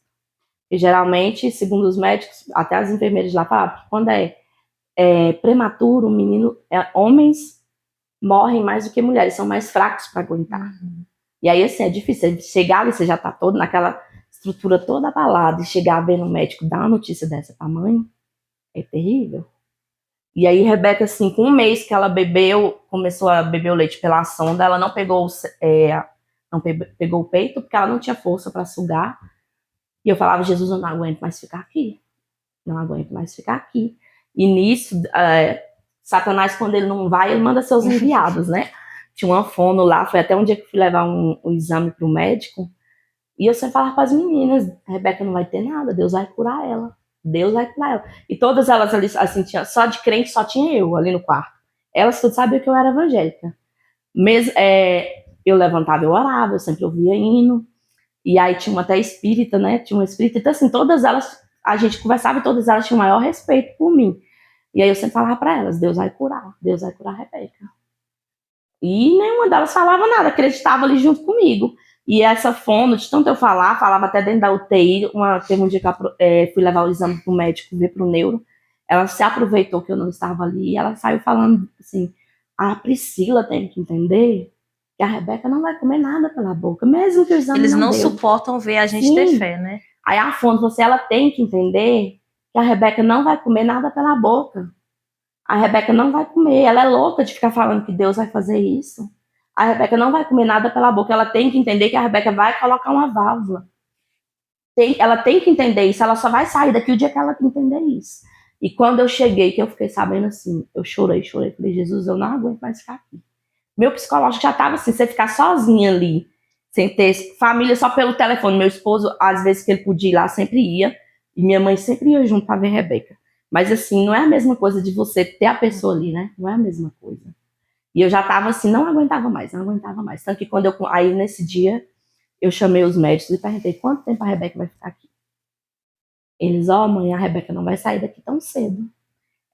B: E geralmente, segundo os médicos, até as enfermeiras lá falavam que quando é prematuro, o menino, homens morrem mais do que mulheres, são mais fracos para aguentar.
A: Uhum.
B: E aí, assim, é difícil. Chegar ali, você já tá todo naquela estrutura toda abalada, e chegar vendo um médico dar uma notícia dessa pra mãe, é terrível. E aí, Rebeca, assim, com um mês que ela bebeu, começou a beber o leite pela sonda, ela não pegou, pegou o peito, porque ela não tinha força para sugar. E eu falava, Jesus, eu não aguento mais ficar aqui. Não aguento mais ficar aqui. E nisso, Satanás, quando ele não vai, ele manda seus enviados, né? Tinha uma fono lá, foi até um dia que eu fui levar um exame pro médico, e eu sempre falava para as meninas, Rebeca não vai ter nada, Deus vai curar ela. Deus vai curar ela. E todas elas ali, assim, só de crente, só tinha eu ali no quarto. Elas tudo sabiam que eu era evangélica. Eu levantava, eu orava, eu sempre ouvia hino. E aí tinha uma até espírita, né? Tinha uma espírita. Então, assim, todas elas, a gente conversava e todas elas tinham o maior respeito por mim. E aí eu sempre falava para elas, Deus vai curar a Rebeca. E nenhuma delas falava nada, acreditava ali junto comigo. E essa fono, de tanto eu falar, falava até dentro da UTI. Teve um dia que eu fui levar o exame pro médico, ver pro neuro. Ela se aproveitou que eu não estava ali e ela saiu falando assim: a Priscila tem que entender que a Rebeca não vai comer nada pela boca, mesmo que o exame
A: Eles não
B: deu.
A: suportam ver a gente
B: Sim.
A: ter fé, né?
B: Aí a fono falou assim: ela tem que entender que a Rebeca não vai comer nada pela boca. A Rebeca não vai comer, ela é louca de ficar falando que Deus vai fazer isso. A Rebeca não vai comer nada pela boca, ela tem que entender que a Rebeca vai colocar uma válvula. Ela tem que entender isso, ela só vai sair daqui o dia que ela entender isso. E quando eu cheguei, que eu fiquei sabendo assim, eu chorei, falei, Jesus, eu não aguento mais ficar aqui. Meu psicológico já estava assim, você ficar sozinha ali, sem ter família só pelo telefone. Meu esposo, às vezes que ele podia ir lá, sempre ia, e minha mãe sempre ia junto para ver a Rebeca. Mas assim, não é a mesma coisa de você ter a pessoa ali, né? Não é a mesma coisa. E eu já tava assim, não aguentava mais. Tanto que aí nesse dia, eu chamei os médicos e perguntei, quanto tempo a Rebeca vai ficar aqui? Eles, mãe, a Rebeca não vai sair daqui tão cedo.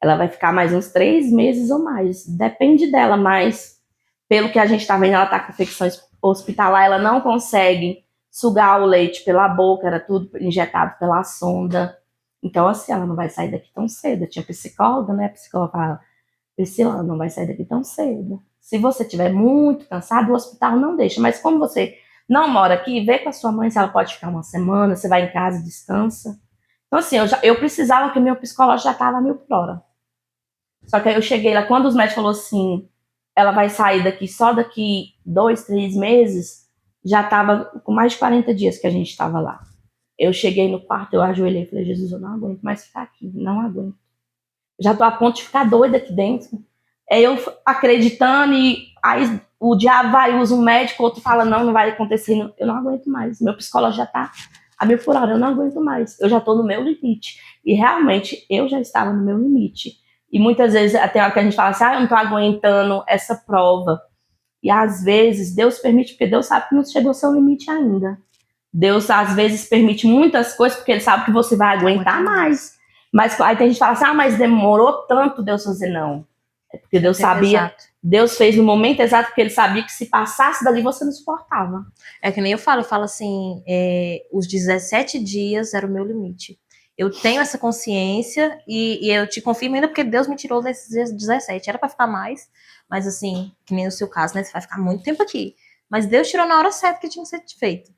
B: Ela vai ficar mais uns 3 meses ou mais. Depende dela, mas pelo que a gente tá vendo, ela tá com infecção hospitalar, ela não consegue sugar o leite pela boca, era tudo injetado pela sonda. Então, assim, ela não vai sair daqui tão cedo. Eu tinha psicóloga, né? A psicóloga fala, Priscila, ela não vai sair daqui tão cedo. Se você estiver muito cansado, o hospital não deixa. Mas como você não mora aqui, vê com a sua mãe se ela pode ficar uma semana, você vai em casa, descansa. Então, assim, eu precisava que meu psicológico já estava 1000 por hora. Só que aí eu cheguei lá, quando os médicos falaram assim, ela vai sair daqui só daqui 2, 3 meses, já estava com mais de 40 dias que a gente estava lá. Eu cheguei no quarto, eu ajoelhei e falei, Jesus, eu não aguento mais ficar aqui, não aguento. Já tô a ponto de ficar doida aqui dentro. Eu acreditando e aí o diabo vai, usa um médico, outro fala, não vai acontecer. Eu não aguento mais. Meu psicólogo já tá a 1000 por hora, eu não aguento mais. Eu já tô no meu limite. E realmente, eu já estava no meu limite. E muitas vezes, até a hora que a gente fala assim, eu não tô aguentando essa prova. E às vezes, Deus permite, porque Deus sabe que não chegou ao seu limite ainda. Deus, às vezes, permite muitas coisas, porque Ele sabe que você vai aguentar mais. Mas aí tem gente que fala assim, mas demorou tanto Deus fazer, não. É porque Deus sabia, exato. Deus fez no momento exato, porque Ele sabia que se passasse dali, você não suportava.
A: É que nem eu falo assim, os 17 dias era o meu limite. Eu tenho essa consciência e eu te confirmo ainda porque Deus me tirou desses dias 17. Era para ficar mais, mas assim, que nem no seu caso, né? Você vai ficar muito tempo aqui. Mas Deus tirou na hora certa que tinha que ser feito.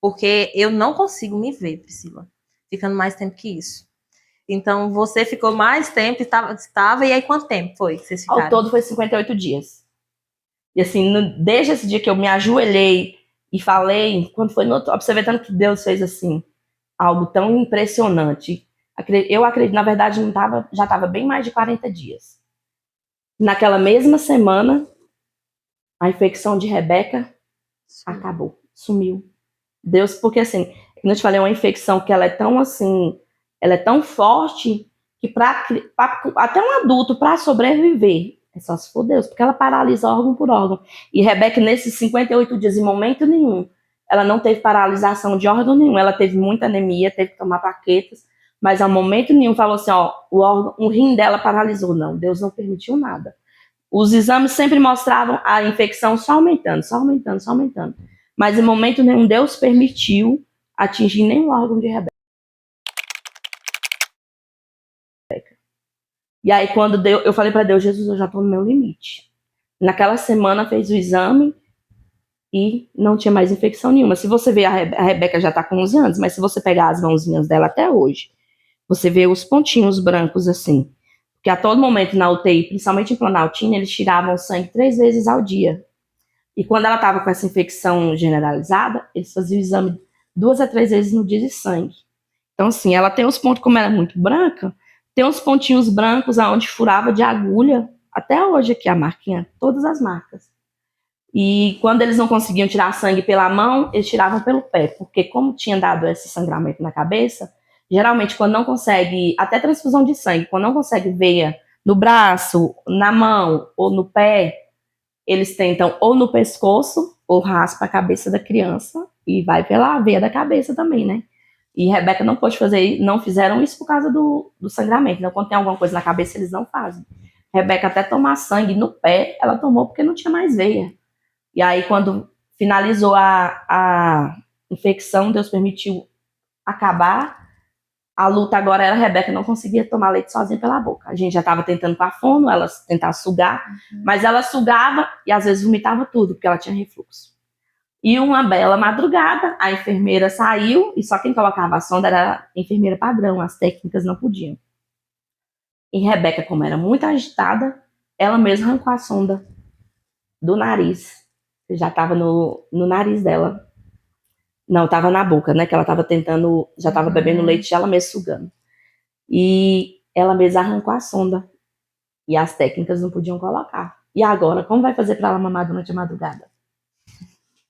A: Porque eu não consigo me ver, Priscila, ficando mais tempo que isso. Então, você ficou mais tempo, estava, e aí quanto tempo foi que vocês ficaram?
B: Ao todo foi 58 dias. E assim, desde esse dia que eu me ajoelhei e falei, quando foi no outro, observando que Deus fez assim, algo tão impressionante. Eu acredito, na verdade, já estava bem mais de 40 dias. Naquela mesma semana, a infecção de Rebeca acabou, sumiu. Deus, porque assim, como eu te falei, é uma infecção que ela é tão assim, ela é tão forte que até um adulto, para sobreviver, é só se for Deus, porque ela paralisa órgão por órgão. E Rebeca, nesses 58 dias, em momento nenhum, ela não teve paralisação de órgão nenhum, ela teve muita anemia, teve que tomar plaquetas, mas ao momento nenhum falou assim, o rim dela paralisou. Não, Deus não permitiu nada. Os exames sempre mostravam a infecção só aumentando. Mas em momento nenhum Deus permitiu atingir nenhum órgão de Rebeca. E aí, quando eu falei para Deus, Jesus, eu já estou no meu limite. Naquela semana, fez o exame e não tinha mais infecção nenhuma. Se você ver, a Rebeca já está com 11 anos, mas se você pegar as mãozinhas dela até hoje, você vê os pontinhos brancos assim. Porque a todo momento na UTI, principalmente em Planaltina, eles tiravam sangue 3 vezes ao dia. E quando ela estava com essa infecção generalizada, eles faziam o exame 2 a 3 vezes no dia de sangue. Então, assim, ela tem os pontos, como ela é muito branca, tem uns pontinhos brancos aonde furava de agulha, até hoje aqui a marquinha, todas as marcas. E quando eles não conseguiam tirar sangue pela mão, eles tiravam pelo pé, porque como tinha dado esse sangramento na cabeça, geralmente quando não consegue, até transfusão de sangue, quando não consegue veia no braço, na mão ou no pé, eles tentam ou no pescoço, ou raspa a cabeça da criança, e vai pela veia da cabeça também, né? E Rebeca não pôde fazer, não fizeram isso por causa do sangramento. Então, quando tem alguma coisa na cabeça, eles não fazem. Rebeca até tomar sangue no pé, ela tomou porque não tinha mais veia. E aí, quando finalizou a infecção, Deus permitiu acabar. A luta agora era a Rebeca não conseguia tomar leite sozinha pela boca. A gente já estava tentando com a fono, ela tentava sugar, mas ela sugava e às vezes vomitava tudo, porque ela tinha refluxo. E uma bela madrugada, a enfermeira saiu, e só quem colocava a sonda era a enfermeira padrão, as técnicas não podiam. E Rebeca, como era muito agitada, ela mesma arrancou a sonda do nariz. Já estava no nariz dela. Não, estava na boca, né? Que ela estava tentando, já estava bebendo leite, ela mesma sugando. E ela mesma arrancou a sonda. E as técnicas não podiam colocar. E agora, como vai fazer para ela mamar durante a madrugada?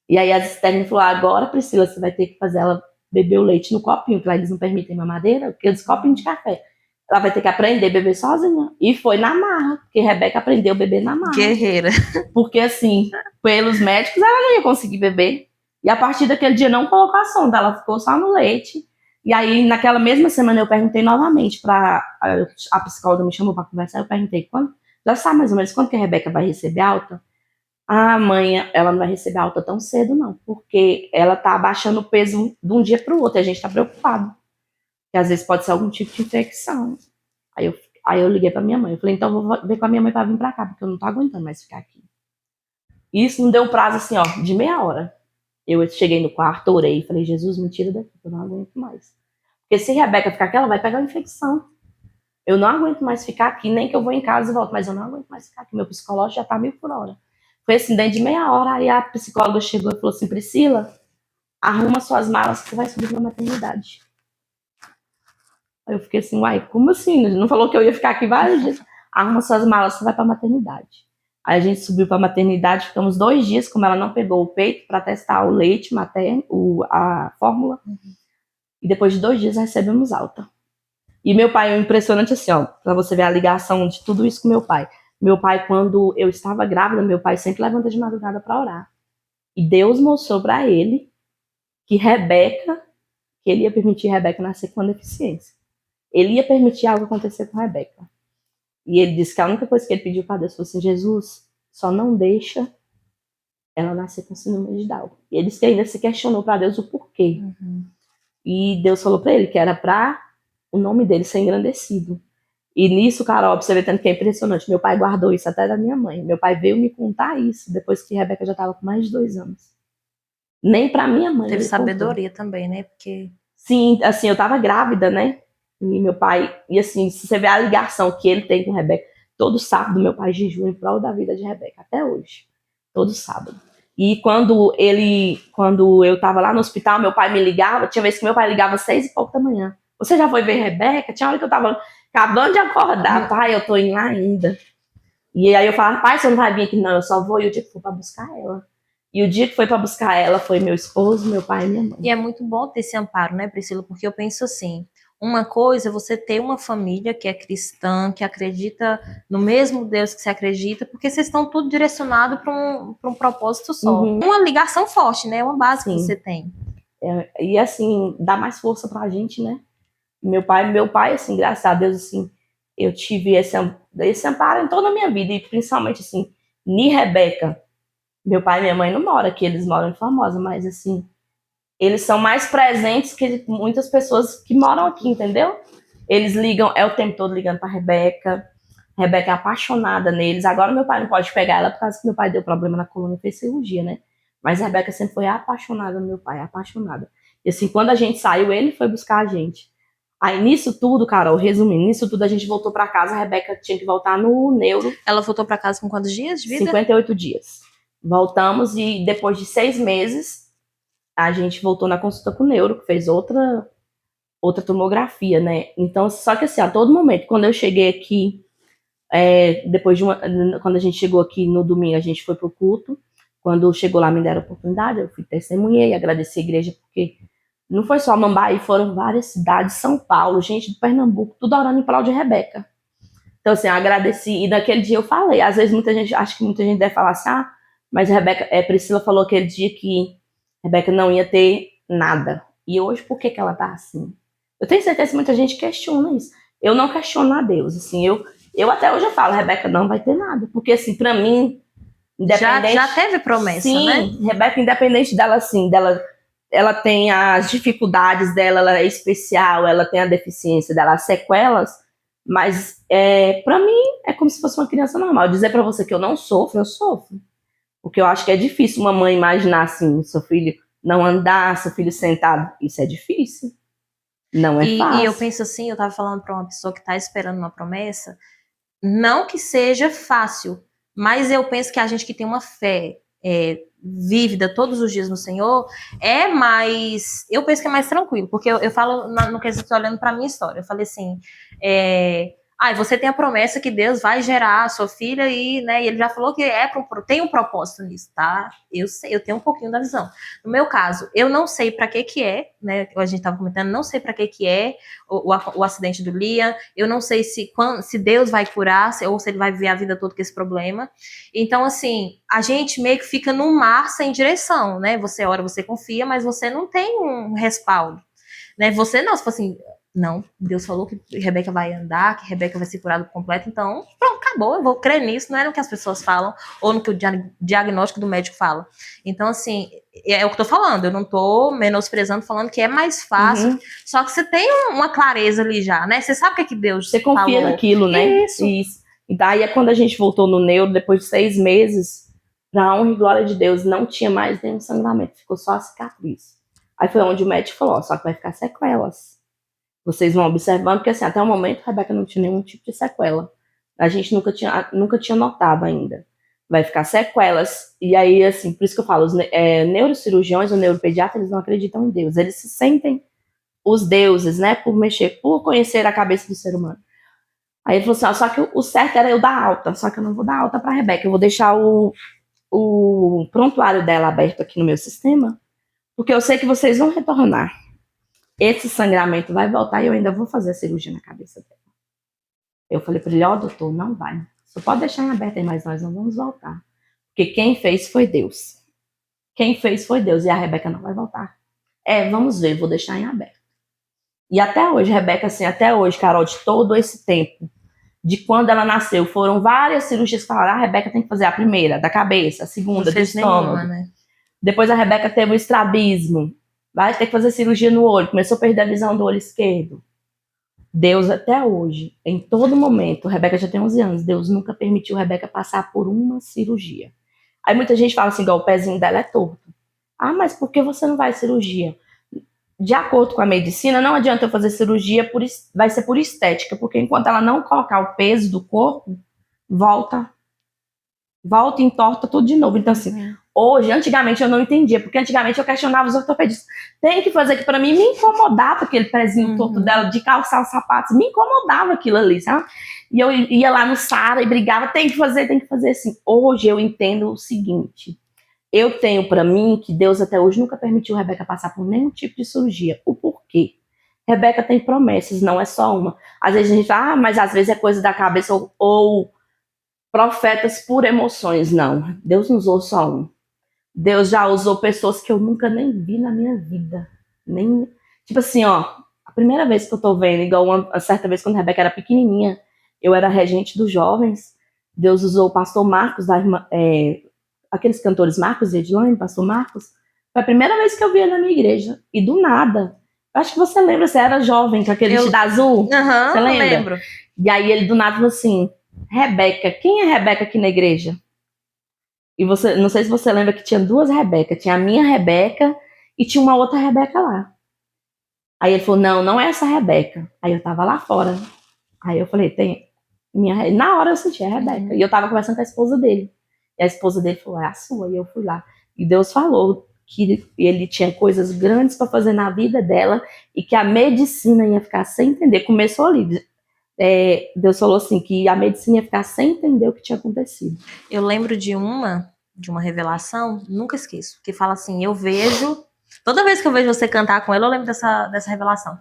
B: E aí as técnicas falaram, agora, Priscila, você vai ter que fazer ela beber o leite no copinho, que lá eles não permitem mamadeira, porque eles copinhos de café. Ela vai ter que aprender a beber sozinha. E foi na marra, porque Rebeca aprendeu a beber na marra.
A: Guerreira.
B: Porque, assim, pelos médicos, ela não ia conseguir beber. E a partir daquele dia não colocou a sonda, ela ficou só no leite. E aí, naquela mesma semana, eu perguntei novamente para a psicóloga me chamou para conversar, eu perguntei, quando, já sabe mais ou menos quando que a Rebeca vai receber alta? Ah, mãe, ela não vai receber alta tão cedo, não, porque ela tá abaixando o peso de um dia para o outro, e a gente tá preocupado. Que às vezes pode ser algum tipo de infecção. Aí eu liguei para minha mãe, eu falei, então eu vou ver com a minha mãe para vir para cá, porque eu não tô aguentando mais ficar aqui. E isso não deu prazo assim, ó, de meia hora. Eu cheguei no quarto, orei e falei, Jesus, me tira daqui, eu não aguento mais. Porque se Rebeca ficar aqui, ela vai pegar uma infecção. Eu não aguento mais ficar aqui, nem que eu vou em casa e volto, mas eu não aguento mais ficar aqui. Meu psicológico já tá 1000 por hora. Foi assim, dentro de meia hora, aí a psicóloga chegou e falou assim, Priscila, arruma suas malas que você vai subir pra maternidade. Aí eu fiquei assim, uai, como assim? Não falou que eu ia ficar aqui vários dias? Arruma suas malas, você vai pra maternidade. Aí a gente subiu pra maternidade, ficamos 2 dias, como ela não pegou o peito para testar o leite materno, a fórmula. E depois de 2 dias recebemos alta. E meu pai é impressionante assim, ó, pra você ver a ligação de tudo isso com meu pai. Meu pai, quando eu estava grávida, meu pai sempre levanta de madrugada para orar. E Deus mostrou para ele que ele ia permitir Rebeca nascer com uma deficiência. Ele ia permitir algo acontecer com Rebeca. E ele disse que a única coisa que ele pediu para Deus foi assim, Jesus, só não deixa ela nascer com síndrome de Down. E ele disse que ainda se questionou para Deus o porquê. E Deus falou para ele que era para o nome dele ser engrandecido. E nisso, Carol, você vê tanto que é impressionante. Meu pai guardou isso até da minha mãe. Meu pai veio me contar isso depois que Rebeca já estava com mais de 2 anos. Nem para minha mãe.
A: Teve sabedoria também, né? Porque...
B: Sim, assim, eu tava grávida, né? E meu pai... E assim, se você vê a ligação que ele tem com Rebeca, todo sábado meu pai jejua em prol da vida de Rebeca, até hoje. Todo sábado. E quando eu tava lá no hospital, meu pai me ligava, tinha vez que meu pai ligava 6 e pouco da manhã. Você já foi ver Rebeca? Tinha hora que eu tava acabando de acordar. Pai, eu tô indo lá ainda. E aí eu falava, pai, você não vai vir aqui? Não, eu só vou. E o dia que for pra buscar ela. E o dia que foi pra buscar ela foi meu esposo, meu pai e minha mãe.
A: E é muito bom ter esse amparo, né, Priscila? Porque eu penso assim, uma coisa é você ter uma família que é cristã, que acredita no mesmo Deus que você acredita, porque vocês estão tudo direcionado para um propósito só. Uma ligação forte, né? Uma base que você tem.
B: E assim, dá mais força pra gente, né? Meu pai, assim, graças a Deus, assim, eu tive esse amparo em toda a minha vida, e principalmente, assim, em Rebeca. Meu pai e minha mãe não moram aqui, eles moram em Formosa, mas, assim, eles são mais presentes que muitas pessoas que moram aqui, entendeu? Eles ligam, é o tempo todo ligando pra Rebeca. Rebeca é apaixonada neles. Agora meu pai não pode pegar ela por causa que meu pai deu problema na coluna e fez cirurgia, né? Mas a Rebeca sempre foi apaixonada no meu pai, apaixonada. E assim, quando a gente saiu, ele foi buscar a gente. Aí nisso tudo, Carol, resumindo, nisso tudo a gente voltou pra casa, a Rebeca tinha que voltar no neuro.
A: Ela voltou pra casa com quantos dias de vida?
B: 58 dias. Voltamos e depois de 6 meses, a gente voltou na consulta com o neuro, que fez outra tomografia, né? Então, só que assim, a todo momento, quando eu cheguei aqui, quando a gente chegou aqui no domingo, a gente foi pro culto. Quando chegou lá, me deram a oportunidade, eu fui testemunhei, agradeci a igreja, porque não foi só Mambaí, foram várias cidades, São Paulo, gente do Pernambuco, tudo orando em prol de Rebeca. Então, assim, eu agradeci, e naquele dia eu falei, às vezes muita gente, acho que muita gente deve falar assim, mas Priscila falou aquele dia que Rebeca não ia ter nada. E hoje, por que ela tá assim? Eu tenho certeza que muita gente questiona isso. Eu não questiono a Deus, assim, eu até hoje eu falo, Rebeca não vai ter nada, porque assim, pra mim, independente...
A: Já teve promessa,
B: sim,
A: né?
B: Rebeca, independente dela, assim, ela tem as dificuldades dela, ela é especial, ela tem a deficiência dela, as sequelas, mas pra mim é como se fosse uma criança normal. Dizer pra você que eu não sofro, eu sofro. Porque eu acho que é difícil uma mãe imaginar assim, seu filho não andar, seu filho sentado, isso é difícil. Não é fácil.
A: E eu penso assim, eu tava falando pra uma pessoa que tá esperando uma promessa, não que seja fácil, mas eu penso que a gente que tem uma fé vívida todos os dias no Senhor, eu penso que é mais tranquilo, porque eu falo no que eu estou olhando para a minha história, eu falei assim, você tem a promessa que Deus vai gerar a sua filha e, né, e ele já falou que tem um propósito nisso, tá? Eu sei, eu tenho um pouquinho da visão. No meu caso, eu não sei para que é, né, a gente estava comentando, não sei para que é o acidente do Liam, eu não sei se Deus vai curar, ou se ele vai viver a vida toda com esse problema. Então, assim, a gente meio que fica num mar sem direção, né? Você ora, você confia, mas você não tem um respaldo, né? Você não, se for assim, não, Deus falou que Rebeca vai andar, que Rebeca vai ser curada por completo, então, pronto, acabou, eu vou crer nisso, não é no que as pessoas falam, ou no que o diagnóstico do médico fala. Então, assim, é o que eu tô falando, eu não tô menosprezando, falando que é mais fácil, só que você tem uma clareza ali já, né? Você sabe o que Deus
B: você confia
A: falou.
B: naquilo, né?
A: Isso.
B: E daí é quando a gente voltou no neuro, depois de 6 meses, pra honra e glória de Deus, não tinha mais nenhum sangramento, ficou só a cicatriz. Aí foi onde o médico falou, só que vai ficar sequelas. Vocês vão observando, porque assim, até o momento a Rebeca não tinha nenhum tipo de sequela. A gente nunca tinha notado ainda. Vai ficar sequelas. E aí, assim, por isso que eu falo, os neurocirurgiões ou neuropediatras, eles não acreditam em Deus. Eles se sentem os deuses, né, por conhecer a cabeça do ser humano. Aí ele falou assim, só que o certo era eu dar alta, só que eu não vou dar alta pra Rebeca, eu vou deixar o prontuário dela aberto aqui no meu sistema, porque eu sei que vocês vão retornar. Esse sangramento vai voltar e eu ainda vou fazer a cirurgia na cabeça dela. Eu falei para ele, doutor, não vai. Só pode deixar em aberto aí, mas nós não vamos voltar. Porque quem fez foi Deus. Quem fez foi Deus e a Rebeca não vai voltar. Vamos ver, vou deixar em aberto. E até hoje, Rebeca, assim, até hoje, Carol, de todo esse tempo, de quando ela nasceu, foram várias cirurgias que falaram, a Rebeca tem que fazer a primeira, da cabeça, a segunda, do estômago. Nenhuma, né? Depois a Rebeca teve o estrabismo. Vai ter que fazer cirurgia no olho, começou a perder a visão do olho esquerdo. Deus até hoje, em todo momento, Rebeca já tem 11 anos, Deus nunca permitiu Rebeca passar por uma cirurgia. Aí muita gente fala assim, igual o pezinho dela é torto. Mas por que você não vai à cirurgia? De acordo com a medicina, não adianta eu fazer cirurgia, vai ser por estética, porque enquanto ela não colocar o peso do corpo, volta e entorta tudo de novo. Então assim, hoje, antigamente eu não entendia, porque antigamente eu questionava os ortopedistas. Tem que fazer que para mim me incomodava aquele pezinho torto dela, de calçar os sapatos, me incomodava aquilo ali, sabe? E eu ia lá no Sara e brigava, tem que fazer assim. Hoje eu entendo o seguinte, eu tenho para mim que Deus até hoje nunca permitiu Rebeca passar por nenhum tipo de cirurgia. O porquê? Rebeca tem promessas, não é só uma. Às vezes a gente fala, mas às vezes é coisa da cabeça ou profetas por emoções. Não, Deus não usou só um. Deus já usou pessoas que eu nunca nem vi na minha vida. Tipo assim, a primeira vez que eu tô vendo, igual uma certa vez quando a Rebeca era pequenininha, eu era regente dos jovens, Deus usou o pastor Marcos, aqueles cantores Marcos e Edilane, pastor Marcos, foi a primeira vez que eu vi ele na minha igreja, e do nada, Eu acho que você lembra, você era jovem, com aquele vestido azul.
A: Aham,
B: Você lembra?
A: lembro.
B: E aí ele do nada falou assim, Rebeca, quem é Rebeca aqui na igreja? E você, não sei se você lembra que tinha duas Rebeca. Tinha a minha Rebeca e tinha uma outra Rebeca lá. Aí ele falou, não, não é essa Rebeca. Aí eu tava lá fora. Aí eu falei, tem. Na hora eu senti a Rebeca. E eu tava conversando com a esposa dele. E a esposa dele falou, é a sua. E eu fui lá. E Deus falou que ele tinha coisas grandes para fazer na vida dela e que a medicina ia ficar sem entender. Começou ali. Deus falou assim, que a medicina ia ficar sem entender o que tinha acontecido.
A: Eu lembro de uma revelação, nunca esqueço, que fala assim, eu vejo, toda vez que eu vejo você cantar com ela, eu lembro dessa revelação.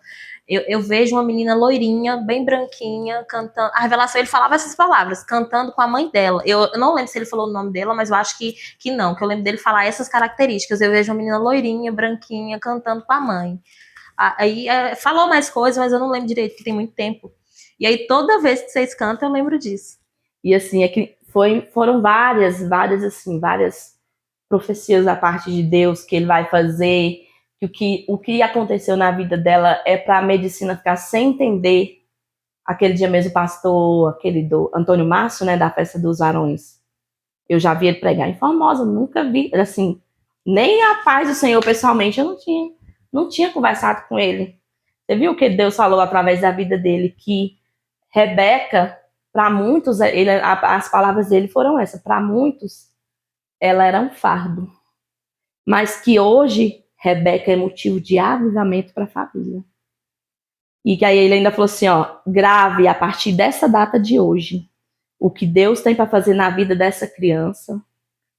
A: Eu vejo uma menina loirinha, bem branquinha, cantando. A revelação, ele falava essas palavras, cantando com a mãe dela. Eu não lembro se ele falou o nome dela, mas eu acho que não, que eu lembro dele falar essas características. Eu vejo uma menina loirinha, branquinha, cantando com a mãe. Aí falou mais coisas, mas eu não lembro direito, porque tem muito tempo. E aí, toda vez que vocês cantam, eu lembro disso.
B: E assim, é que foram várias profecias da parte de Deus que ele vai fazer, que o que aconteceu na vida dela é para a medicina ficar sem entender. Aquele dia mesmo, o pastor, aquele do Antônio Márcio, né, da festa dos varões, eu já vi ele pregar em Formosa, nunca vi, assim, nem a paz do Senhor pessoalmente, eu não tinha conversado com ele. Você viu o que Deus falou através da vida dele, que Rebeca, para muitos, as palavras dele foram essas, para muitos, ela era um fardo, mas que hoje Rebeca é motivo de avivamento para a família. E que aí ele ainda falou assim, ó, grave a partir dessa data de hoje o que Deus tem para fazer na vida dessa criança.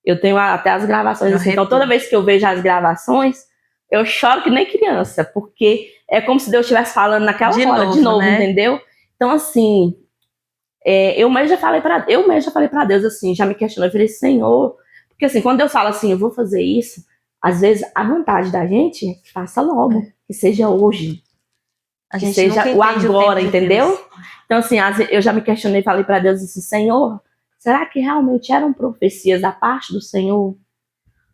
B: Eu tenho até as gravações assim, então toda vez que eu vejo as gravações, eu choro que nem criança, porque é como se Deus estivesse falando naquela hora, de novo, né? Entendeu? Então assim, eu mesmo já falei para Deus assim, já me questionou, eu falei, Senhor, porque assim, quando Deus fala assim, eu vou fazer isso, às vezes a vontade da gente é que faça logo, que seja hoje, que seja o agora, entendeu? Então assim, eu já me questionei e falei para Deus assim, Senhor, será que realmente eram profecias da parte do Senhor?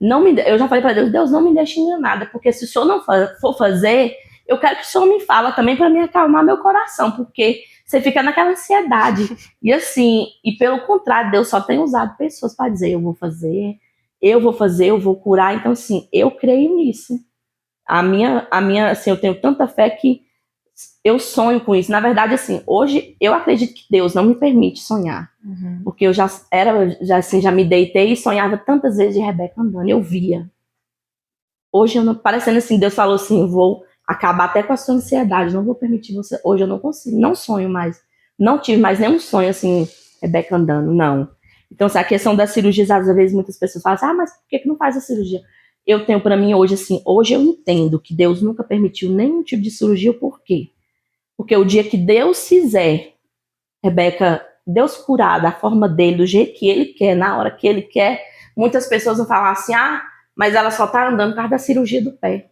B: Eu já falei para Deus, Deus, não me deixe enganada, porque se o Senhor não for fazer, eu quero que o Senhor me fala também para me acalmar meu coração, porque você fica naquela ansiedade. E assim, e pelo contrário, Deus só tem usado pessoas para dizer, eu vou fazer, eu vou curar. Então assim, eu creio nisso. A minha, assim, eu tenho tanta fé que eu sonho com isso. Na verdade, assim, hoje eu acredito que Deus não me permite sonhar. Uhum. Porque eu já me deitei e sonhava tantas vezes de Rebeca andando. Eu via. Hoje, parecendo assim, Deus falou assim, vou acabar até com a sua ansiedade, não vou permitir você. Hoje eu não consigo, não sonho mais. Não tive mais nenhum sonho assim, Rebeca andando, não. Então, assim, a questão das cirurgias, às vezes muitas pessoas falam assim, mas por que não faz a cirurgia? Eu tenho para mim hoje, assim, hoje eu entendo que Deus nunca permitiu nenhum tipo de cirurgia, por quê? Porque o dia que Deus fizer, Rebeca, Deus curar da forma dele, do jeito que ele quer, na hora que ele quer, muitas pessoas vão falar assim, mas ela só tá andando por causa da cirurgia do pé.